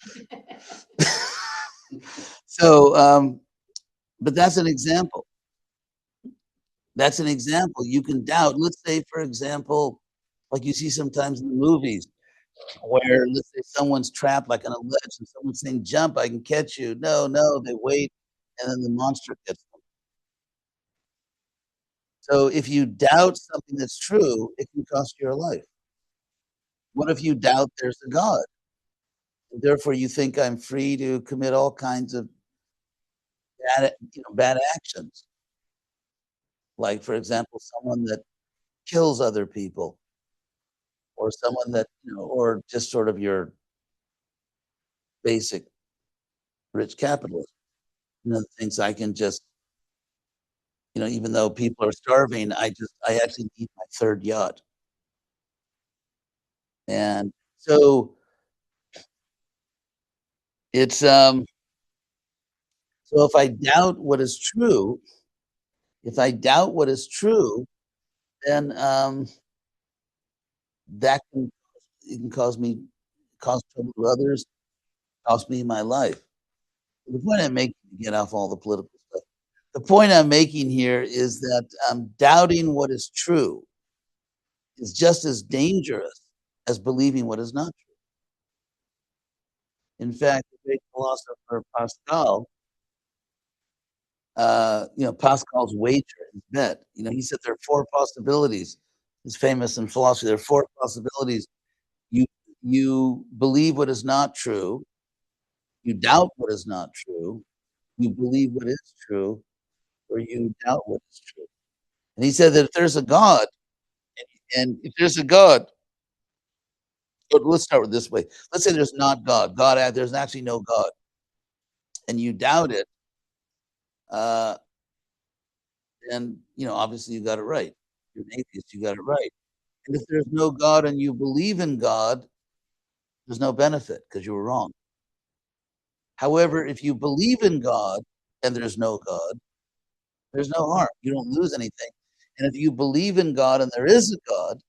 so, but that's an example. That's an example. You can doubt. Let's say, for example, like you see sometimes in the movies, where let's say someone's trapped like on a ledge and someone's saying, "Jump, I can catch you." No, they wait, and then the monster gets them. So if you doubt something that's true, it can cost you your life. What if you doubt there's a God? Therefore, you think I'm free to commit all kinds of bad actions. Like, for example, someone that kills other people, or someone that, or just sort of your basic rich capitalist, thinks I can just, even though people are starving, I actually need my third yacht. And so it's, so if I doubt what is true, then that can cause trouble to others, cost me my life. The point I'm making, to get off all the political stuff, the point I'm making here is that doubting what is true is just as dangerous as believing what is not true. In fact, the great philosopher Pascal, Pascal's wager, his bet, he said there are four possibilities. He's famous in philosophy. There are four possibilities. You believe what is not true, you doubt what is not true, you believe what is true, or you doubt what is true. And he said that if there's a God, and if there's a God, but let's start with this way. Let's say there's not God. There's actually no God, and you doubt it. Then obviously you got it right. You're an atheist. You got it right. And if there's no God and you believe in God, there's no benefit because you were wrong. However, if you believe in God and there's no God, there's no harm. You don't lose anything. And if you believe in God and there is a God,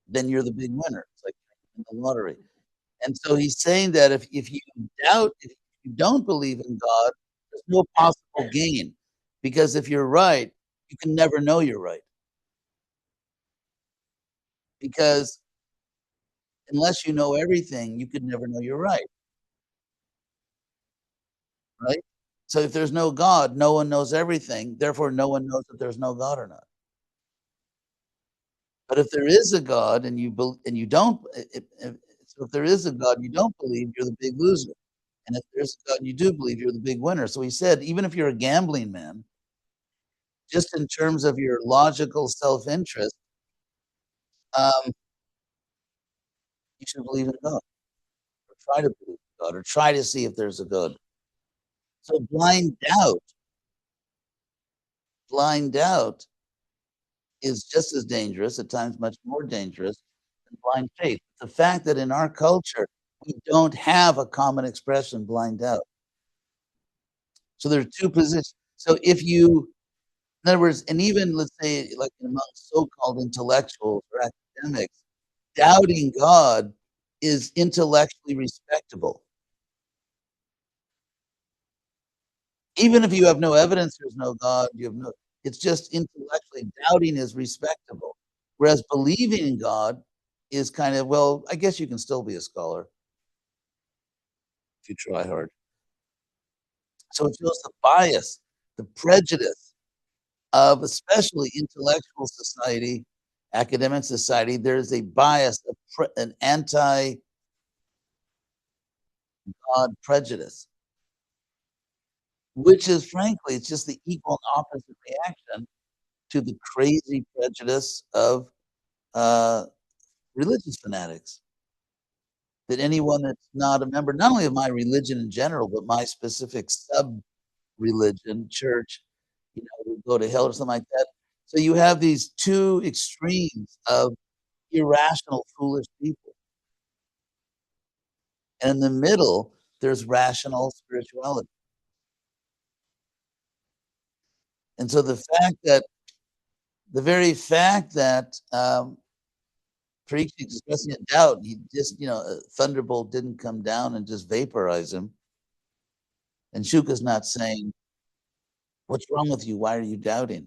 then you're the big winner. It's like in the lottery. And so he's saying that if you don't believe in God, there's no possible gain. Because if you're right, you can never know you're right. Because unless you know everything, you could never know you're right. Right? So if there's no God, no one knows everything. Therefore, no one knows if there's no God or not. But if there is a God and you don't, so if there is a God and you don't believe, you're the big loser. And if there's a God and you do believe, you're the big winner. So he said, even if you're a gambling man, just in terms of your logical self-interest, um, you should believe in God, or try to believe in God, or try to see if there's a God. So blind doubt is just as dangerous, at times much more dangerous than blind faith. The fact that in our culture, we don't have a common expression, blind doubt. So there are two positions. So if you In other words, and even let's say like among so-called intellectuals or academics, doubting God is intellectually respectable. Even if you have no evidence there's no God, you have no, it's just intellectually doubting is respectable. Whereas believing in God is kind of, well, I guess you can still be a scholar if you try hard. So it shows the bias, the prejudice of especially intellectual society, academic society. There's a bias, an anti-God prejudice, which is frankly, it's just the equal and opposite reaction to the crazy prejudice of religious fanatics. That anyone that's not a member, not only of my religion in general, but my specific sub-religion, church, will go to hell or something like that. So you have these two extremes of irrational, foolish people. And in the middle, there's rational spirituality. And so the very fact that preaching, expressing a doubt, he just, a thunderbolt didn't come down and just vaporize him. And Shuka's not saying, what's wrong with you? Why are you doubting?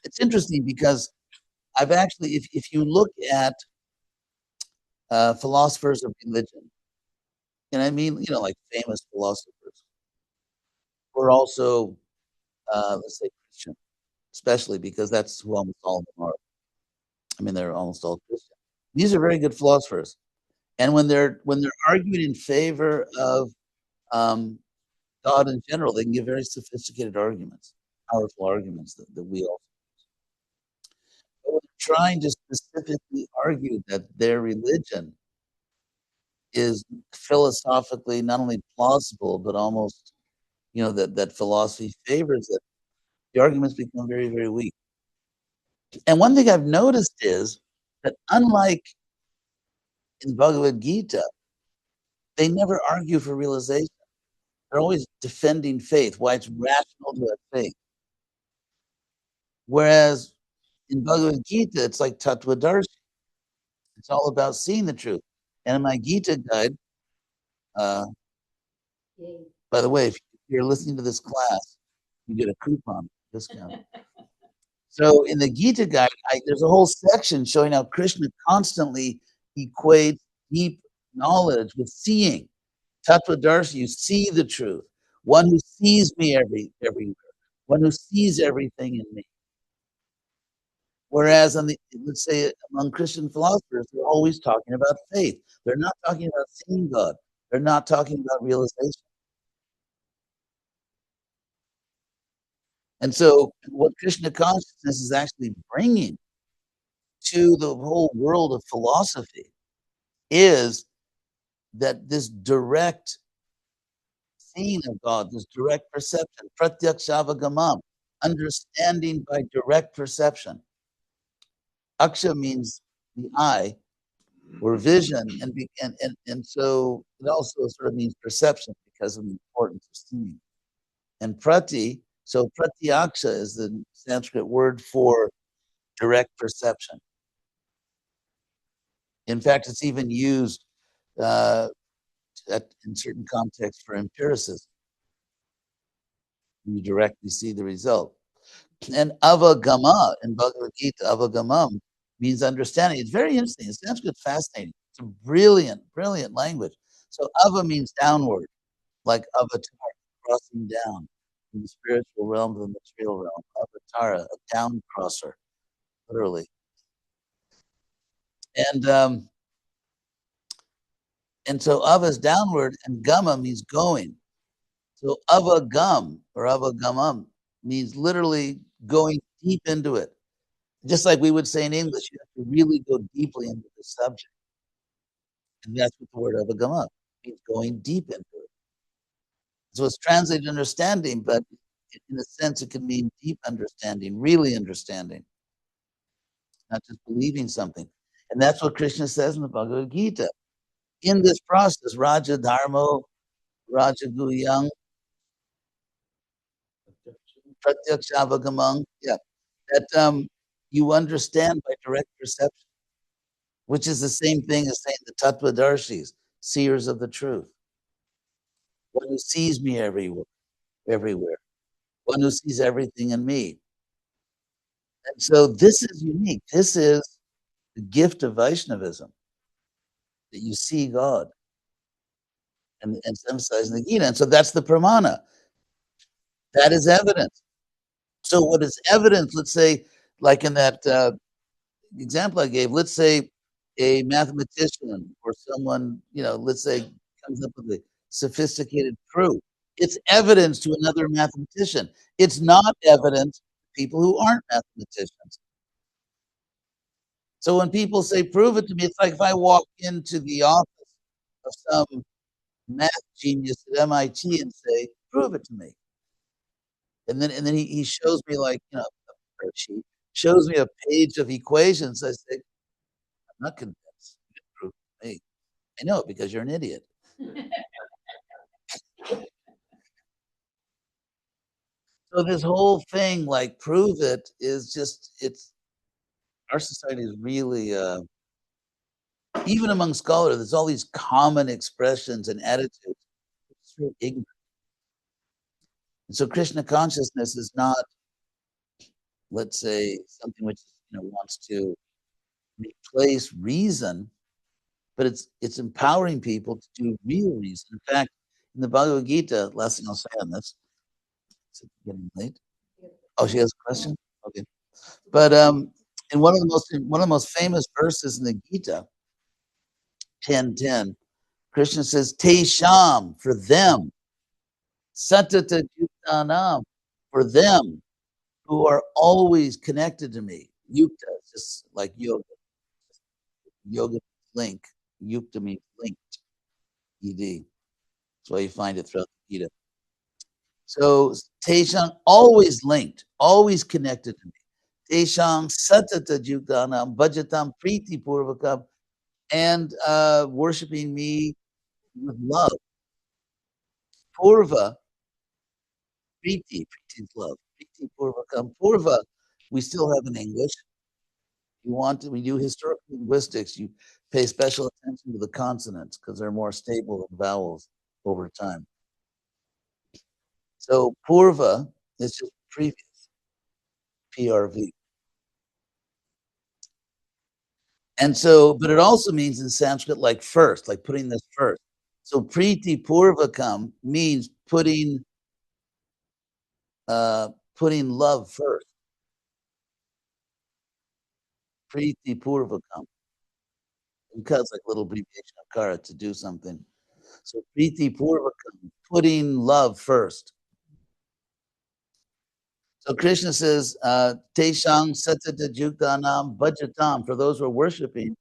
It's interesting because I've actually, if you look at philosophers of religion, and I mean, like famous philosophers, who are also, let's say, Christian, especially because that's who almost all of them are. I mean, they're almost all Christian. These are very good philosophers, and when they're arguing in favor of God in general, they can give very sophisticated arguments, powerful arguments that we all. But when they're trying to specifically argue that their religion is philosophically not only plausible, but almost, that philosophy favors it, the arguments become very, very weak. And one thing I've noticed is that unlike in Bhagavad Gita, they never argue for realization. They're always defending faith, why it's rational to have faith. Whereas in Bhagavad Gita, it's like Tattvadarshi. It's all about seeing the truth. And in my Gita guide, by the way, if you're listening to this class, you get a coupon discount. So in the Gita guide, there's a whole section showing how Krishna constantly equates deep knowledge with seeing. Tattvadarshi, you see the truth. One who sees me everywhere. One who sees everything in me. Whereas let's say among Christian philosophers, they're always talking about faith. They're not talking about seeing God. They're not talking about realization. And so what Krishna consciousness is actually bringing to the whole world of philosophy is that this direct seeing of God, this direct perception, pratyakshavagama, understanding by direct perception. Aksha means the eye or vision, and so it also sort of means perception because of the importance of seeing. And prati, so pratyaksha is the Sanskrit word for direct perception. In fact, it's even used in certain contexts for empiricism. You directly see the result. And avagama in Bhagavad Gita, avagamam means understanding. It's very interesting. It's Sanskrit fascinating. It's a brilliant, brilliant language. So ava means downward, like avatar, crossing down from the spiritual realm to the material realm. Avatara, a down crosser, literally. And so ava is downward, and gama means going. So avagam or avagamam means literally going deep into it. Just like we would say in English, you have to really go deeply into the subject. And that's what the word avagama means, going deep into it. So it's translated understanding, but in a sense, it can mean deep understanding, really understanding, not just believing something. And that's what Krishna says in the Bhagavad Gita. In this process, Raja Dharmo, Raja Guyang, Pratyakshavagaman, yeah, that you understand by direct perception, which is the same thing as saying the Tattvadarshis, seers of the truth. One who sees me everywhere. One who sees everything in me. And so this is unique. This is the gift of Vaishnavism, that you see God. And it's emphasizing the Gita. And so that's the pramana. That is evidence. So what is evidence, let's say, like in that example I gave, let's say a mathematician or someone, let's say comes up with a sophisticated proof. It's evidence to another mathematician. It's not evidence to people who aren't mathematicians. So when people say, prove it to me, it's like if I walk into the office of some math genius at MIT and say, prove it to me. And then he shows me or she shows me a page of equations. I say, I'm not convinced. You can prove it to me. I know it because you're an idiot. So this whole thing, like prove it, is just our society is really even among scholars, there's all these common expressions and attitudes. It's really ignorant. And so Krishna consciousness is not, let's say, something which wants to replace reason, but it's empowering people to do real reason. In fact, in the Bhagavad Gita, last thing I'll say on this, is it getting late? Oh, she has a question? Okay. But in one of the most famous verses in the Gita, 10:10, Krishna says, Te Sham, for them, Satata Yuktanam, for them who are always connected to me. Yukta, just like yoga. Yoga link. Yukta means linked. ED. That's why you find it throughout the Gita. So Teshang, always linked, always connected to me. Teshang Satata Yuktanam Bhajatam Priti Purvakam, and worshiping me with love. Purva, Priti is love. Priti Purvakam. Purva, we still have in English. When you do historical linguistics, you pay special attention to the consonants because they're more stable than vowels over time. So Purva is just previous, PRV. And so, but it also means in Sanskrit like first, like putting this first. So Priti Purvakam means putting love first. Priti Purvakam. Because like a little abbreviation of kara to do something. So Priti Purvakam, putting love first. So Krishna says, Teshang Satata Juktanam Bhajatam, for those who are worshiping,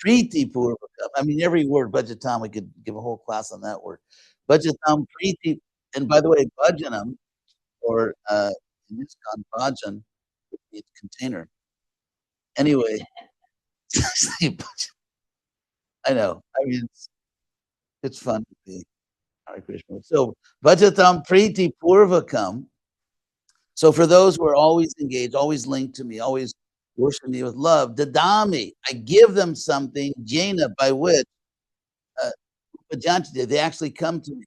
Priti Purvakam. I mean, every word, Bhajatam, we could give a whole class on that word. Bhajatam Priti, and by the way, Bhajanam, or in this con, Bhajan, it's container. Anyway, I know. I mean, it's fun to be Hare Krishna. So, Bhajatam Priti Purvakam. So for those who are always engaged, always linked to me, always worship me with love, Dadami, I give them something, Jaina, by which they actually come to me.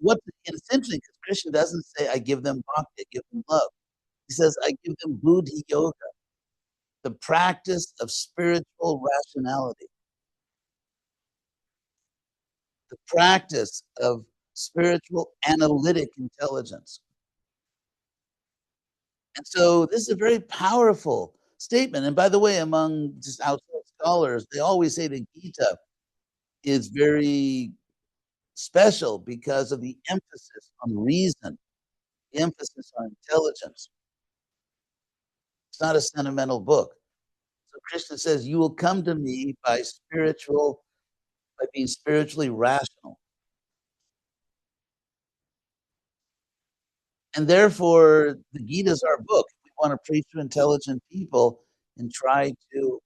So it's interesting because Krishna doesn't say I give them bhakti, I give them love. He says I give them buddhi yoga, the practice of spiritual rationality, the practice of spiritual analytic intelligence. And so this is a very powerful statement. And by the way, among just outside scholars, they always say the Gita is very special because of the emphasis on reason, the emphasis on intelligence. It's not a sentimental book. So Krishna says, you will come to me by being spiritually rational. And therefore, the Gita is our book. We want to preach to intelligent people and try to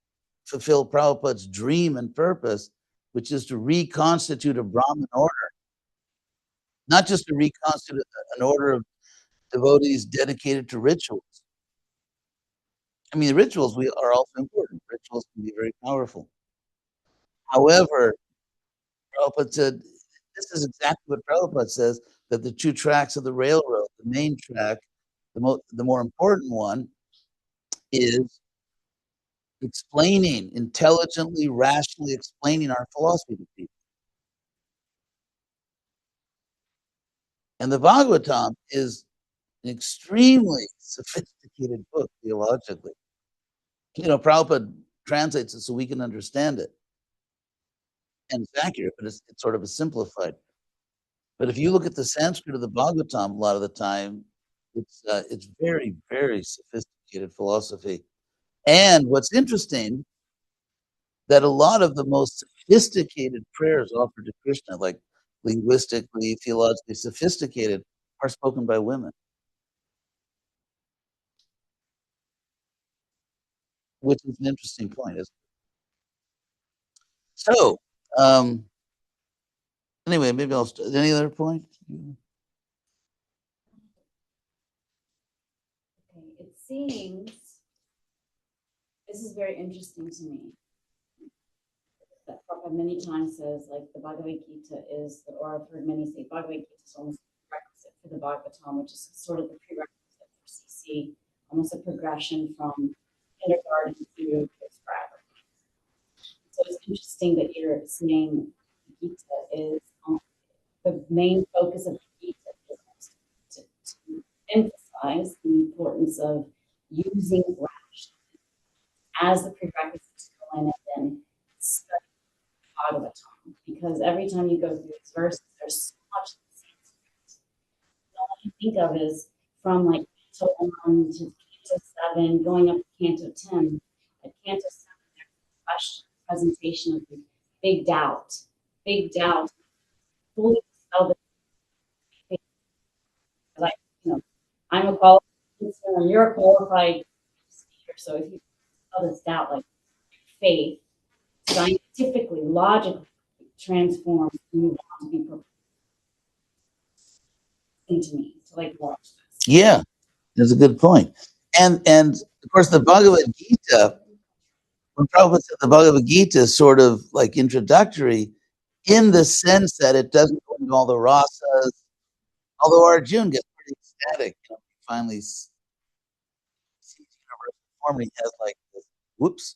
fulfill Prabhupada's dream and purpose, which is to reconstitute a Brahmin order. Not just to reconstitute an order of devotees dedicated to rituals. I mean, the rituals are also important. Rituals can be very powerful. However, Prabhupada said, this is exactly what Prabhupada says, that the two tracks of the railroad, the main track, the more important one, is explaining, intelligently, rationally explaining our philosophy to people. And the Bhagavatam is an extremely sophisticated book theologically. Prabhupada translates it so we can understand it. And it's accurate, but it's sort of a simplified. But if you look at the Sanskrit of the Bhagavatam, a lot of the time, it's very, very sophisticated philosophy. And what's interesting, that a lot of the most sophisticated prayers offered to Krishna, like linguistically, theologically sophisticated, are spoken by women. Which is an interesting point, isn't it? So, anyway, maybe any other point? Okay, it seems this is very interesting to me. That Prabhupada many times says, like, the Bhagavad Gita is, or I've heard many say, Bhagavad Gita is almost a prerequisite for the Bhagavatam, which is sort of the prerequisite for CC, almost a progression from kindergarten to forever. So it's interesting that you're saying Gita is the main focus of the Gita is to emphasize the importance of using rationale as the prerequisite to go in and then study Bhagavatam, because every time you go through these verses, there's so much Sanskrit. All I can think of is from like Canto 1 to Canto 7, going up to Canto 10. At Canto 7, there's a question, presentation of the big doubt. Big doubt, fully dispel the faith. Like, I'm a qualified listener and you're a qualified speaker. So if you dispel this doubt, like faith, scientifically, logically transforms and move on to be into me to like watch this. Yeah, that's a good point. And of course, the Bhagavad Gita, when Prabhupada said the Bhagavad Gita is sort of like introductory in the sense that it doesn't go into all the rasas, although Arjuna gets pretty ecstatic, he finally sees universal form, and he has like this, whoops.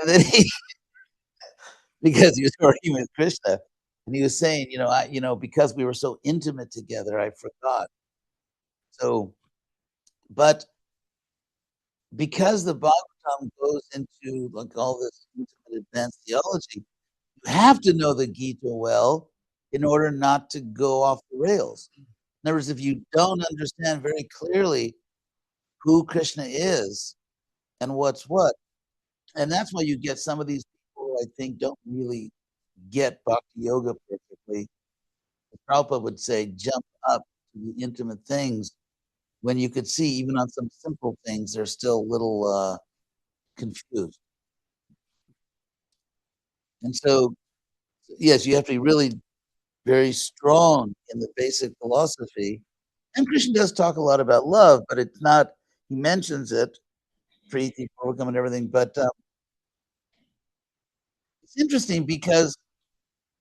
And then because he was working with Krishna, and he was saying, because we were so intimate together, I forgot. So, but because the Bhagavatam goes into like all this intimate advanced theology, you have to know the Gita well in order not to go off the rails. In other words, if you don't understand very clearly who Krishna is and what's what, and that's why you get some of these people who I think don't really get Bhakti Yoga perfectly. Prabhupada would say, jump up to the intimate things when you could see, even on some simple things, they're still a little confused. And so, yes, you have to be really very strong in the basic philosophy. And Krishna does talk a lot about love, but it's not, he mentions it, Preeti, Purvakam, and everything. But it's interesting because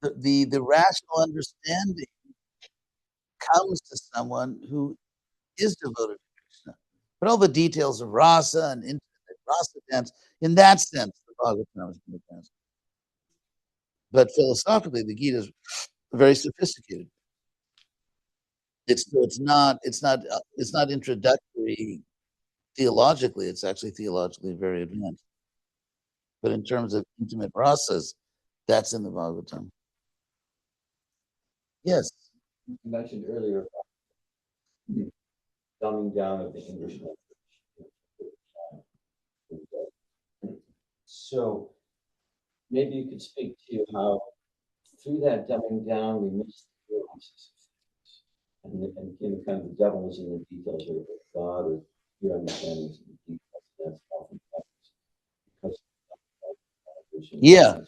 the rational understanding comes to someone who is devoted to Krishna. But all the details of rasa and intimate rasa dance, in that sense, the Bhagavatam is in the dance. But philosophically, the Gita is very sophisticated. It's not introductory theologically. It's actually theologically very advanced. But in terms of intimate rasas, that's in the Bhagavatam. Yes. You mentioned earlier about dumbing down of the English language. So maybe you could speak to how through that dumbing down we miss the nuances of things. And kind of the devil is in the details, or God, or your understanding is in the details. That's often because Yeah.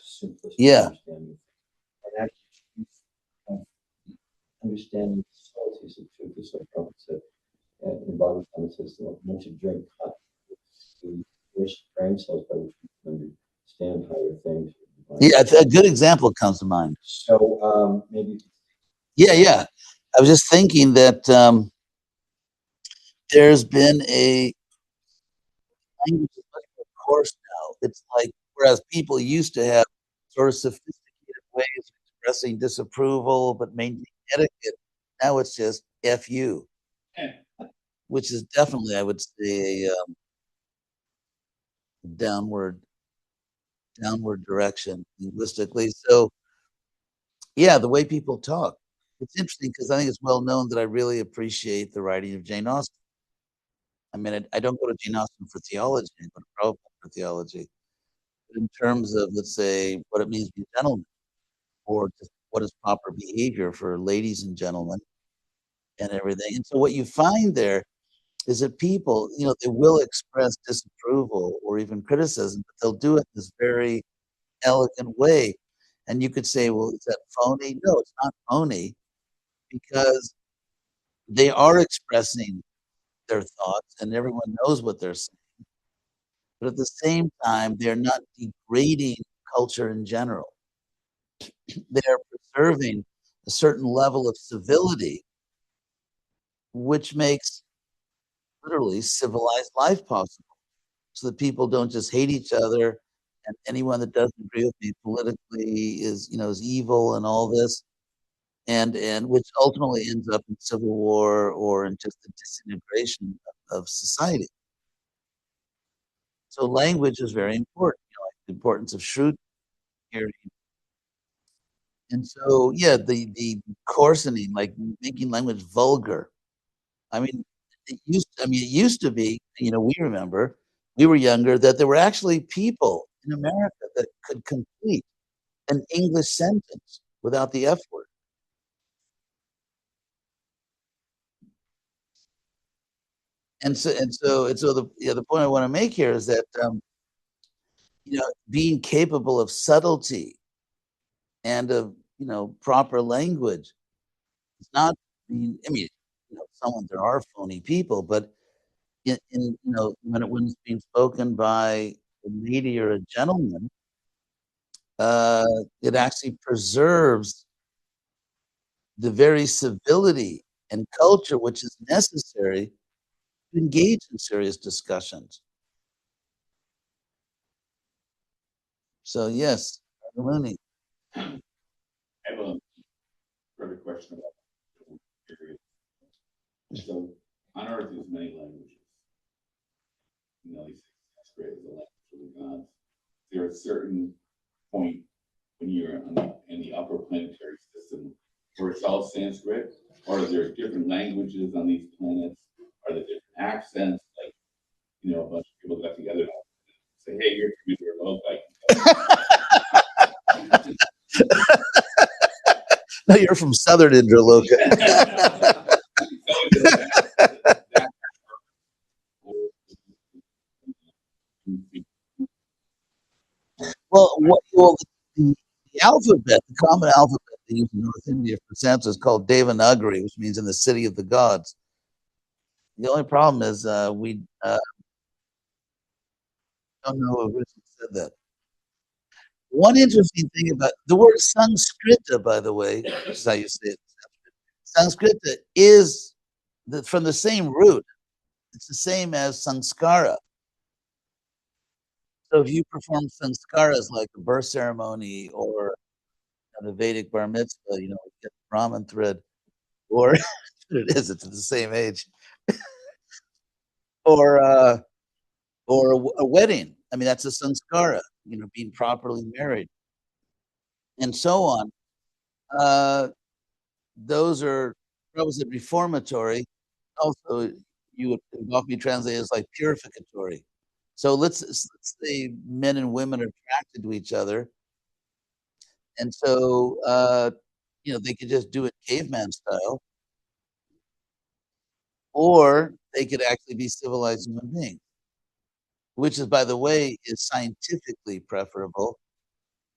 Yeah. And actually understanding the subtlety piece of truth. Just like Prabhupada said, in Bhagavatam it says, one should drink hot to wish brain cells by which we can understand higher things. Yeah, a good example comes to mind. So maybe. Yeah. I was just thinking that there's been a language is much more coarse now. It's like, whereas people used to have sort of sophisticated ways of expressing disapproval but maintaining etiquette, now it's just F you, which is definitely, I would say, a downward direction linguistically. So, yeah, the way people talk. It's interesting because I think it's well known that I really appreciate the writing of Jane Austen. I mean, I don't go to Jane Austen for theology, I go to Prabhupada for theology. But in terms of, let's say, what it means to be a gentleman, or just what is proper behavior for ladies and gentlemen and everything. And so what you find there is that people, they will express disapproval or even criticism, but they'll do it in this very elegant way. And you could say, well, is that phony? No, it's not phony, because they are expressing their thoughts and everyone knows what they're saying. But at the same time, they're not degrading culture in general. They're preserving a certain level of civility, which makes literally civilized life possible, so that people don't just hate each other, and anyone that doesn't agree with me politically is evil and all this, and which ultimately ends up in civil war or in just the disintegration of society. So language is very important, like the importance of truth hearing. And so, yeah, the coarsening, like making language vulgar. I mean, it used to be, we remember, we were younger, that there were actually people in America that could complete an English sentence without the F word. And so the point I want to make here is that being capable of subtlety and of proper language. It's not. I mean, there are phony people, but when it's being spoken by a lady or a gentleman, it actually preserves the very civility and culture which is necessary to engage in serious discussions. So yes, Looney. I have a further question about period. So on Earth, there's many languages. You say Sanskrit is a language of the gods. Is there a certain point when you're in the upper planetary system where it's all Sanskrit, or are there different languages on these planets? Are there different accents? Like, a bunch of people got together and say, "Hey, you're from Indraloka." No, you're from Southern Indraloka. Well, the alphabet, the common alphabet they use in North India for Sanskrit is called Devanagari, which means in the city of the gods. The only problem is we don't know who originally said that. One interesting thing about the word Sanskrita, by the way, this is how you say it. Sanskrita is from the same root. It's the same as sanskara. So if you perform sanskaras like a birth ceremony or the Vedic bar mitzvah, get the Brahmin thread, or it's at the same age, or a wedding. I mean, that's a sanskara, being properly married, and so on. Those are probably reformatory. Also, you would often translate as like purificatory. So let's say men and women are attracted to each other, and so they could just do it caveman style, or they could actually be civilized human beings, which is, by the way, is scientifically preferable,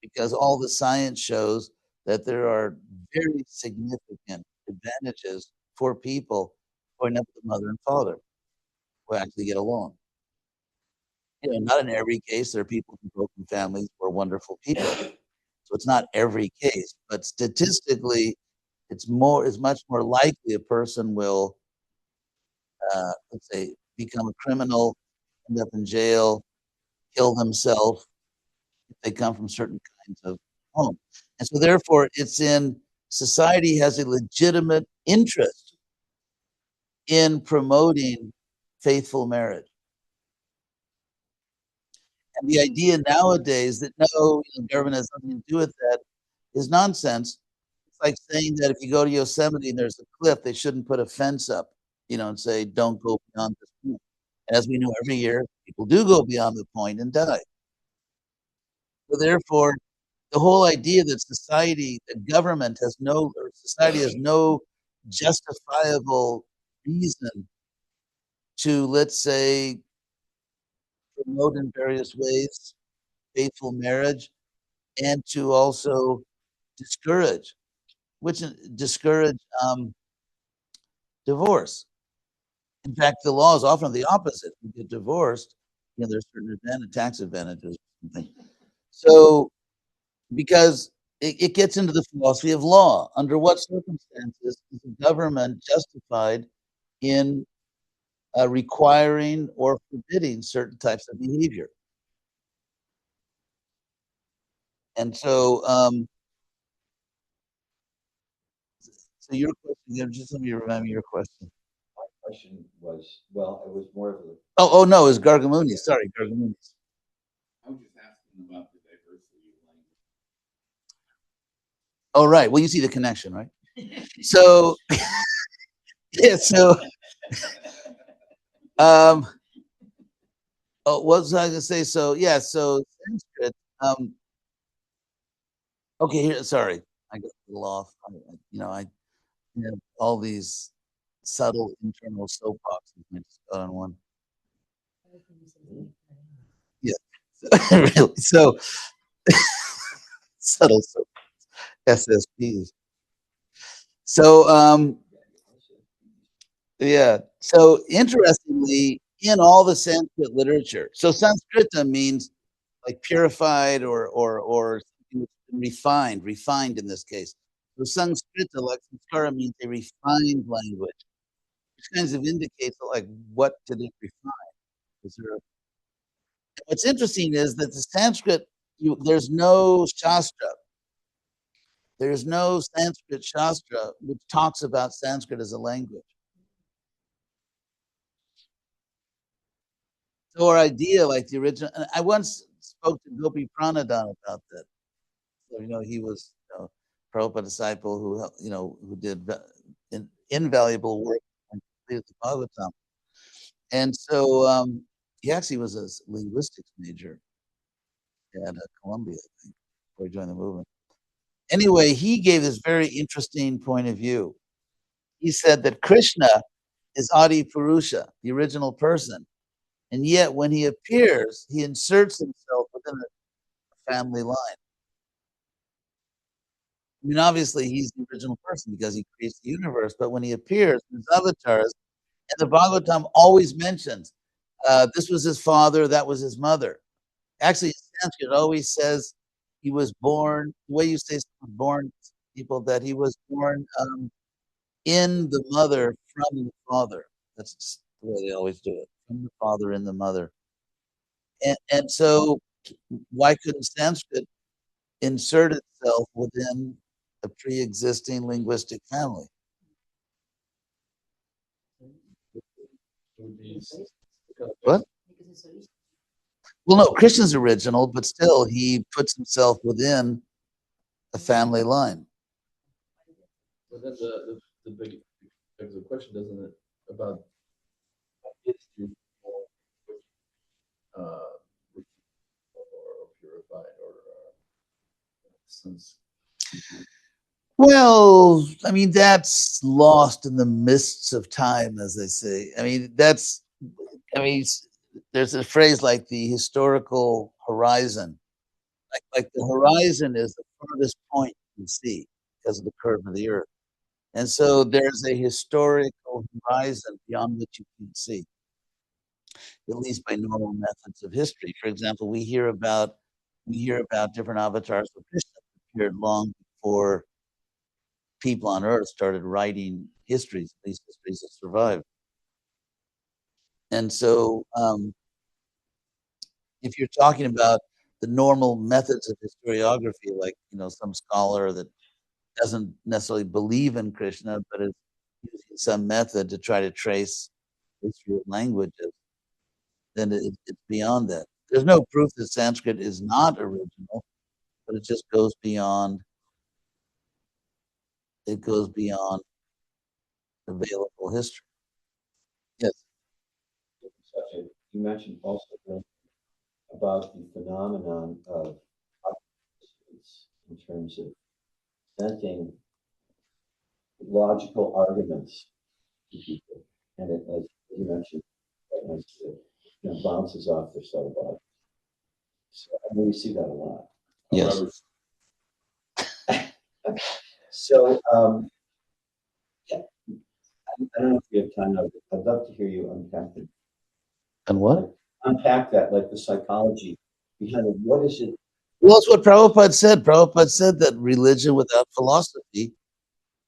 because all the science shows that there are very significant advantages four people growing up with a mother and father who actually get along. Not in every case. There are people from broken families who are wonderful people. So it's not every case, but statistically, it's much more likely a person will, let's say, become a criminal, end up in jail, kill themselves if they come from certain kinds of home. And so therefore, society has a legitimate interest in promoting faithful marriage. And the idea nowadays that no, government has nothing to do with that is nonsense. It's like saying that if you go to Yosemite and there's a cliff, they shouldn't put a fence up, and say, don't go beyond this point. And as we know, every year, people do go beyond the point and die. So therefore, the whole idea that society has no justifiable reason to, let's say, promote in various ways faithful marriage and to also discourage divorce. In fact, the law is often the opposite. You get divorced, there's certain tax advantages or something. So, because it gets into the philosophy of law. Under what circumstances is the government justified in requiring or forbidding certain types of behavior? And so, so your question, just let me remind me your question. My question was, well, it was more of a. Oh no, it was Gargamuni. Sorry, Gargamuni. I was just asking about the diversity of language. Oh, right. Well, you see the connection, right? So, yeah. So, what was I going to say? So, yeah. So, Sanskrit. Okay. Here. Sorry, I got a little off. I have all these subtle internal soapboxes. I just got on one. Yeah. Really. So, subtle soapbox. SSPs. So, yeah. So interestingly, in all the Sanskrit literature, so Sanskrita means like purified or refined in this case. So Sanskrita, like Sanskara, means a refined language, which kind of indicates like what did it refine? What's interesting is that the Sanskrit, there's no Shastra. There's no Sanskrit Shastra which talks about Sanskrit as a language. So our idea, like the original, and I once spoke to Gopi Pranadhan about that. So, he was Prabhupada disciple who did invaluable work on the Bhagavatam. And so he actually was a linguistics major at Columbia, I think, before he joined the movement. Anyway, he gave this very interesting point of view. He said that Krishna is Adi Purusha, the original person. And yet when he appears, he inserts himself within a family line. I mean, obviously, he's the original person because he creates the universe. But when he appears, his avatars, and the Bhagavatam always mentions this was his father, that was his mother. Actually, in Sanskrit, it always says he was born, the way you say born, people, that he was born in the mother from the father. That's just the way they always do it, from the father in the mother. And so, why couldn't Sanskrit insert itself within a pre-existing linguistic family? What? Well, no, Krishna's original, but still he puts himself within a family line. But then the big the question, doesn't it, about history or purified or since. Well, I mean, that's lost in the mists of time, as they say. I mean, there's a phrase like the historical horizon. Like the horizon is the farthest point you can see because of the curve of the earth. And so there's a historical horizon beyond which you can see, at least by normal methods of history. For example, we hear about different avatars of Krishna that appeared long before people on Earth started writing histories, at least histories that survived. And so, if you're talking about the normal methods of historiography, like some scholar that doesn't necessarily believe in Krishna, but is using some method to try to trace history of languages, then it's beyond that. There's no proof that Sanskrit is not original, but it just goes beyond. It goes beyond available history. Yes. You mentioned also about the phenomenon of in terms of presenting logical arguments to people, and it, as you mentioned, it bounces off their subtle body. So I mean, we see that a lot. Yes. So, yeah, I don't know if you have time. I'd love to hear you unpack it. And what? Like, unpack that, like the psychology behind it. What is it? Well, that's what Prabhupada said. Prabhupada said that religion without philosophy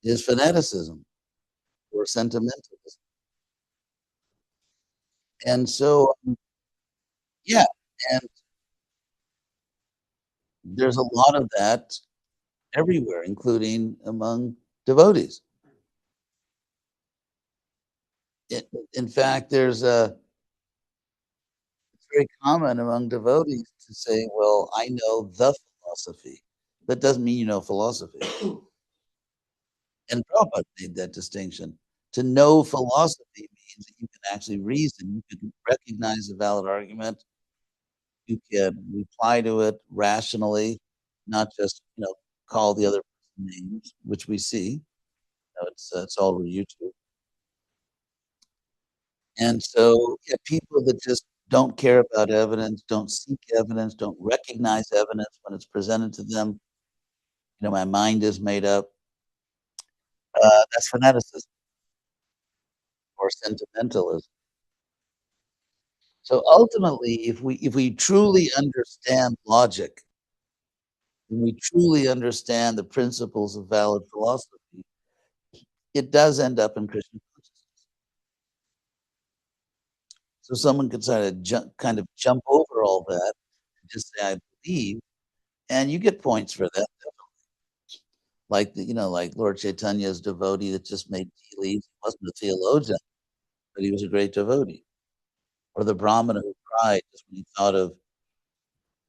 is fanaticism or sentimentalism. And so, yeah, and there's a lot of that everywhere, including among devotees. In fact, it's very common among devotees to say, well, I know the philosophy. That doesn't mean you know philosophy. And Prabhupada made that distinction. To know philosophy means that you can actually reason, you can recognize a valid argument, you can reply to it rationally, not just call the other person names, which we see. It's all over YouTube. And so, yeah, people that just don't care about evidence, don't seek evidence, don't recognize evidence when it's presented to them. My mind is made up. That's fanaticism or sentimentalism. So ultimately, if we truly understand logic, and we truly understand the principles of valid philosophy, it does end up in Christian consciousness. So someone could kind of jump over all that and just say, I believe, and you get points for that. Like like Lord Chaitanya's devotee that just made tea leaves. He wasn't a theologian, but he was a great devotee. Or the Brahmana who cried just when he thought of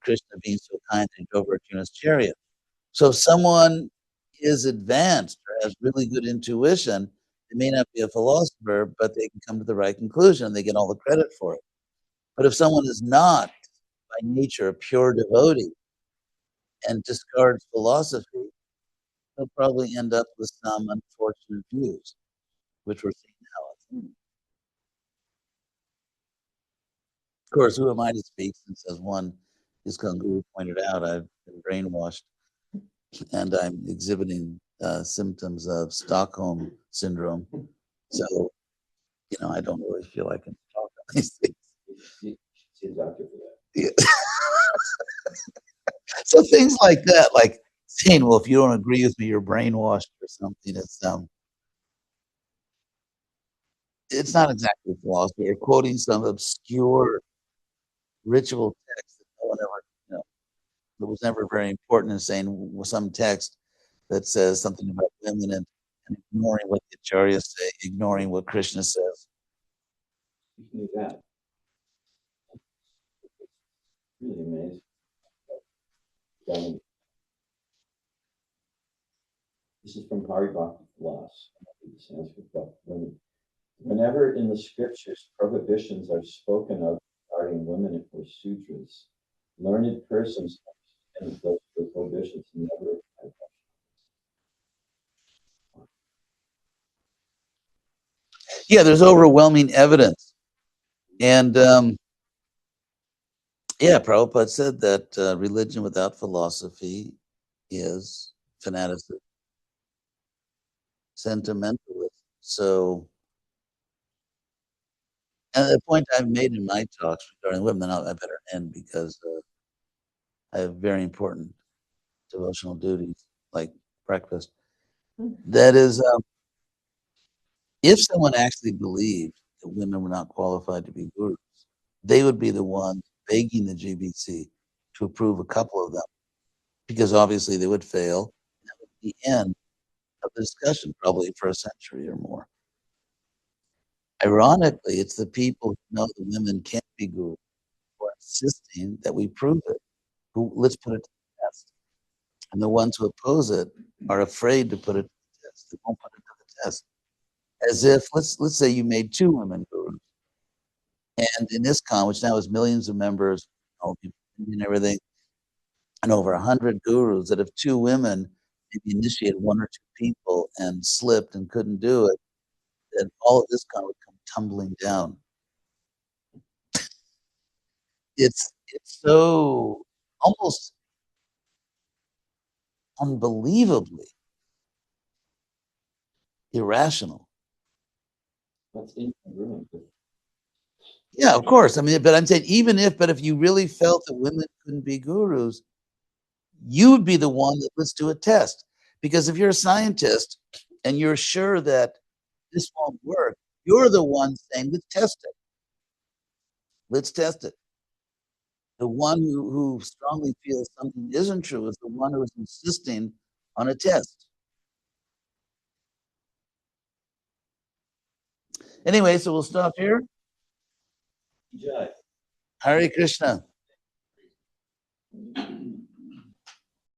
Krishna being so kind that he drove Arjuna's chariot. So if someone is advanced or has really good intuition, they may not be a philosopher, but they can come to the right conclusion and they get all the credit for it. But if someone is not by nature a pure devotee and discards philosophy, they'll probably end up with some unfortunate views, which we're seeing now. Of course, who am I to speak since, as one ISKCON guru pointed out, I've been brainwashed and I'm exhibiting symptoms of Stockholm syndrome. So, I don't really feel I can talk on these things. See a doctor for that. Yeah. So things like that, like saying, well, if you don't agree with me, you're brainwashed or something. It's not exactly philosophy. You're quoting some obscure ritual text that no one ever, that was never very important, in saying some text that says something about women and ignoring what the acharyas say, ignoring what Krishna says. Speaking of that, really amazing. This is from Hari Bhakti Vilas, the Sanskrit book. Whenever in the scriptures prohibitions are spoken of regarding women or sutras, learned persons understand those prohibitions never apply. Yeah, there's overwhelming evidence. And yeah, Prabhupada said that religion without philosophy is fanaticism. sentimentalist. So, and the point I've made in my talks regarding women, I better end because I have very important devotional duties like breakfast. That is, if someone actually believed that women were not qualified to be gurus, they would be the ones begging the GBC to approve a couple of them, because obviously they would fail. That would be the end of the discussion, probably for a century or more. Ironically, it's the people who know the women can't be gurus who are insisting that we prove it. Who, let's put it to the test. And the ones who oppose it are afraid to put it to the test. They won't put it to the test. As if, let's say you made 2 women gurus. And in ISKCON, which now has millions of members, all people and everything, and over 100 gurus, that if 2 women maybe initiated 1 or 2 people and slipped and couldn't do it, then all of ISKCON would come tumbling down. It's so almost unbelievably irrational. What's incongruent with Yeah, of course. I mean, but I'm saying but if you really felt that women couldn't be gurus, you would be the one that let's do a test. Because if you're a scientist and you're sure that this won't work, you're the one saying, let's test it. Let's test it. The one who strongly feels something isn't true is the one who is insisting on a test. Anyway, so we'll stop here. Jai. Hare Krishna.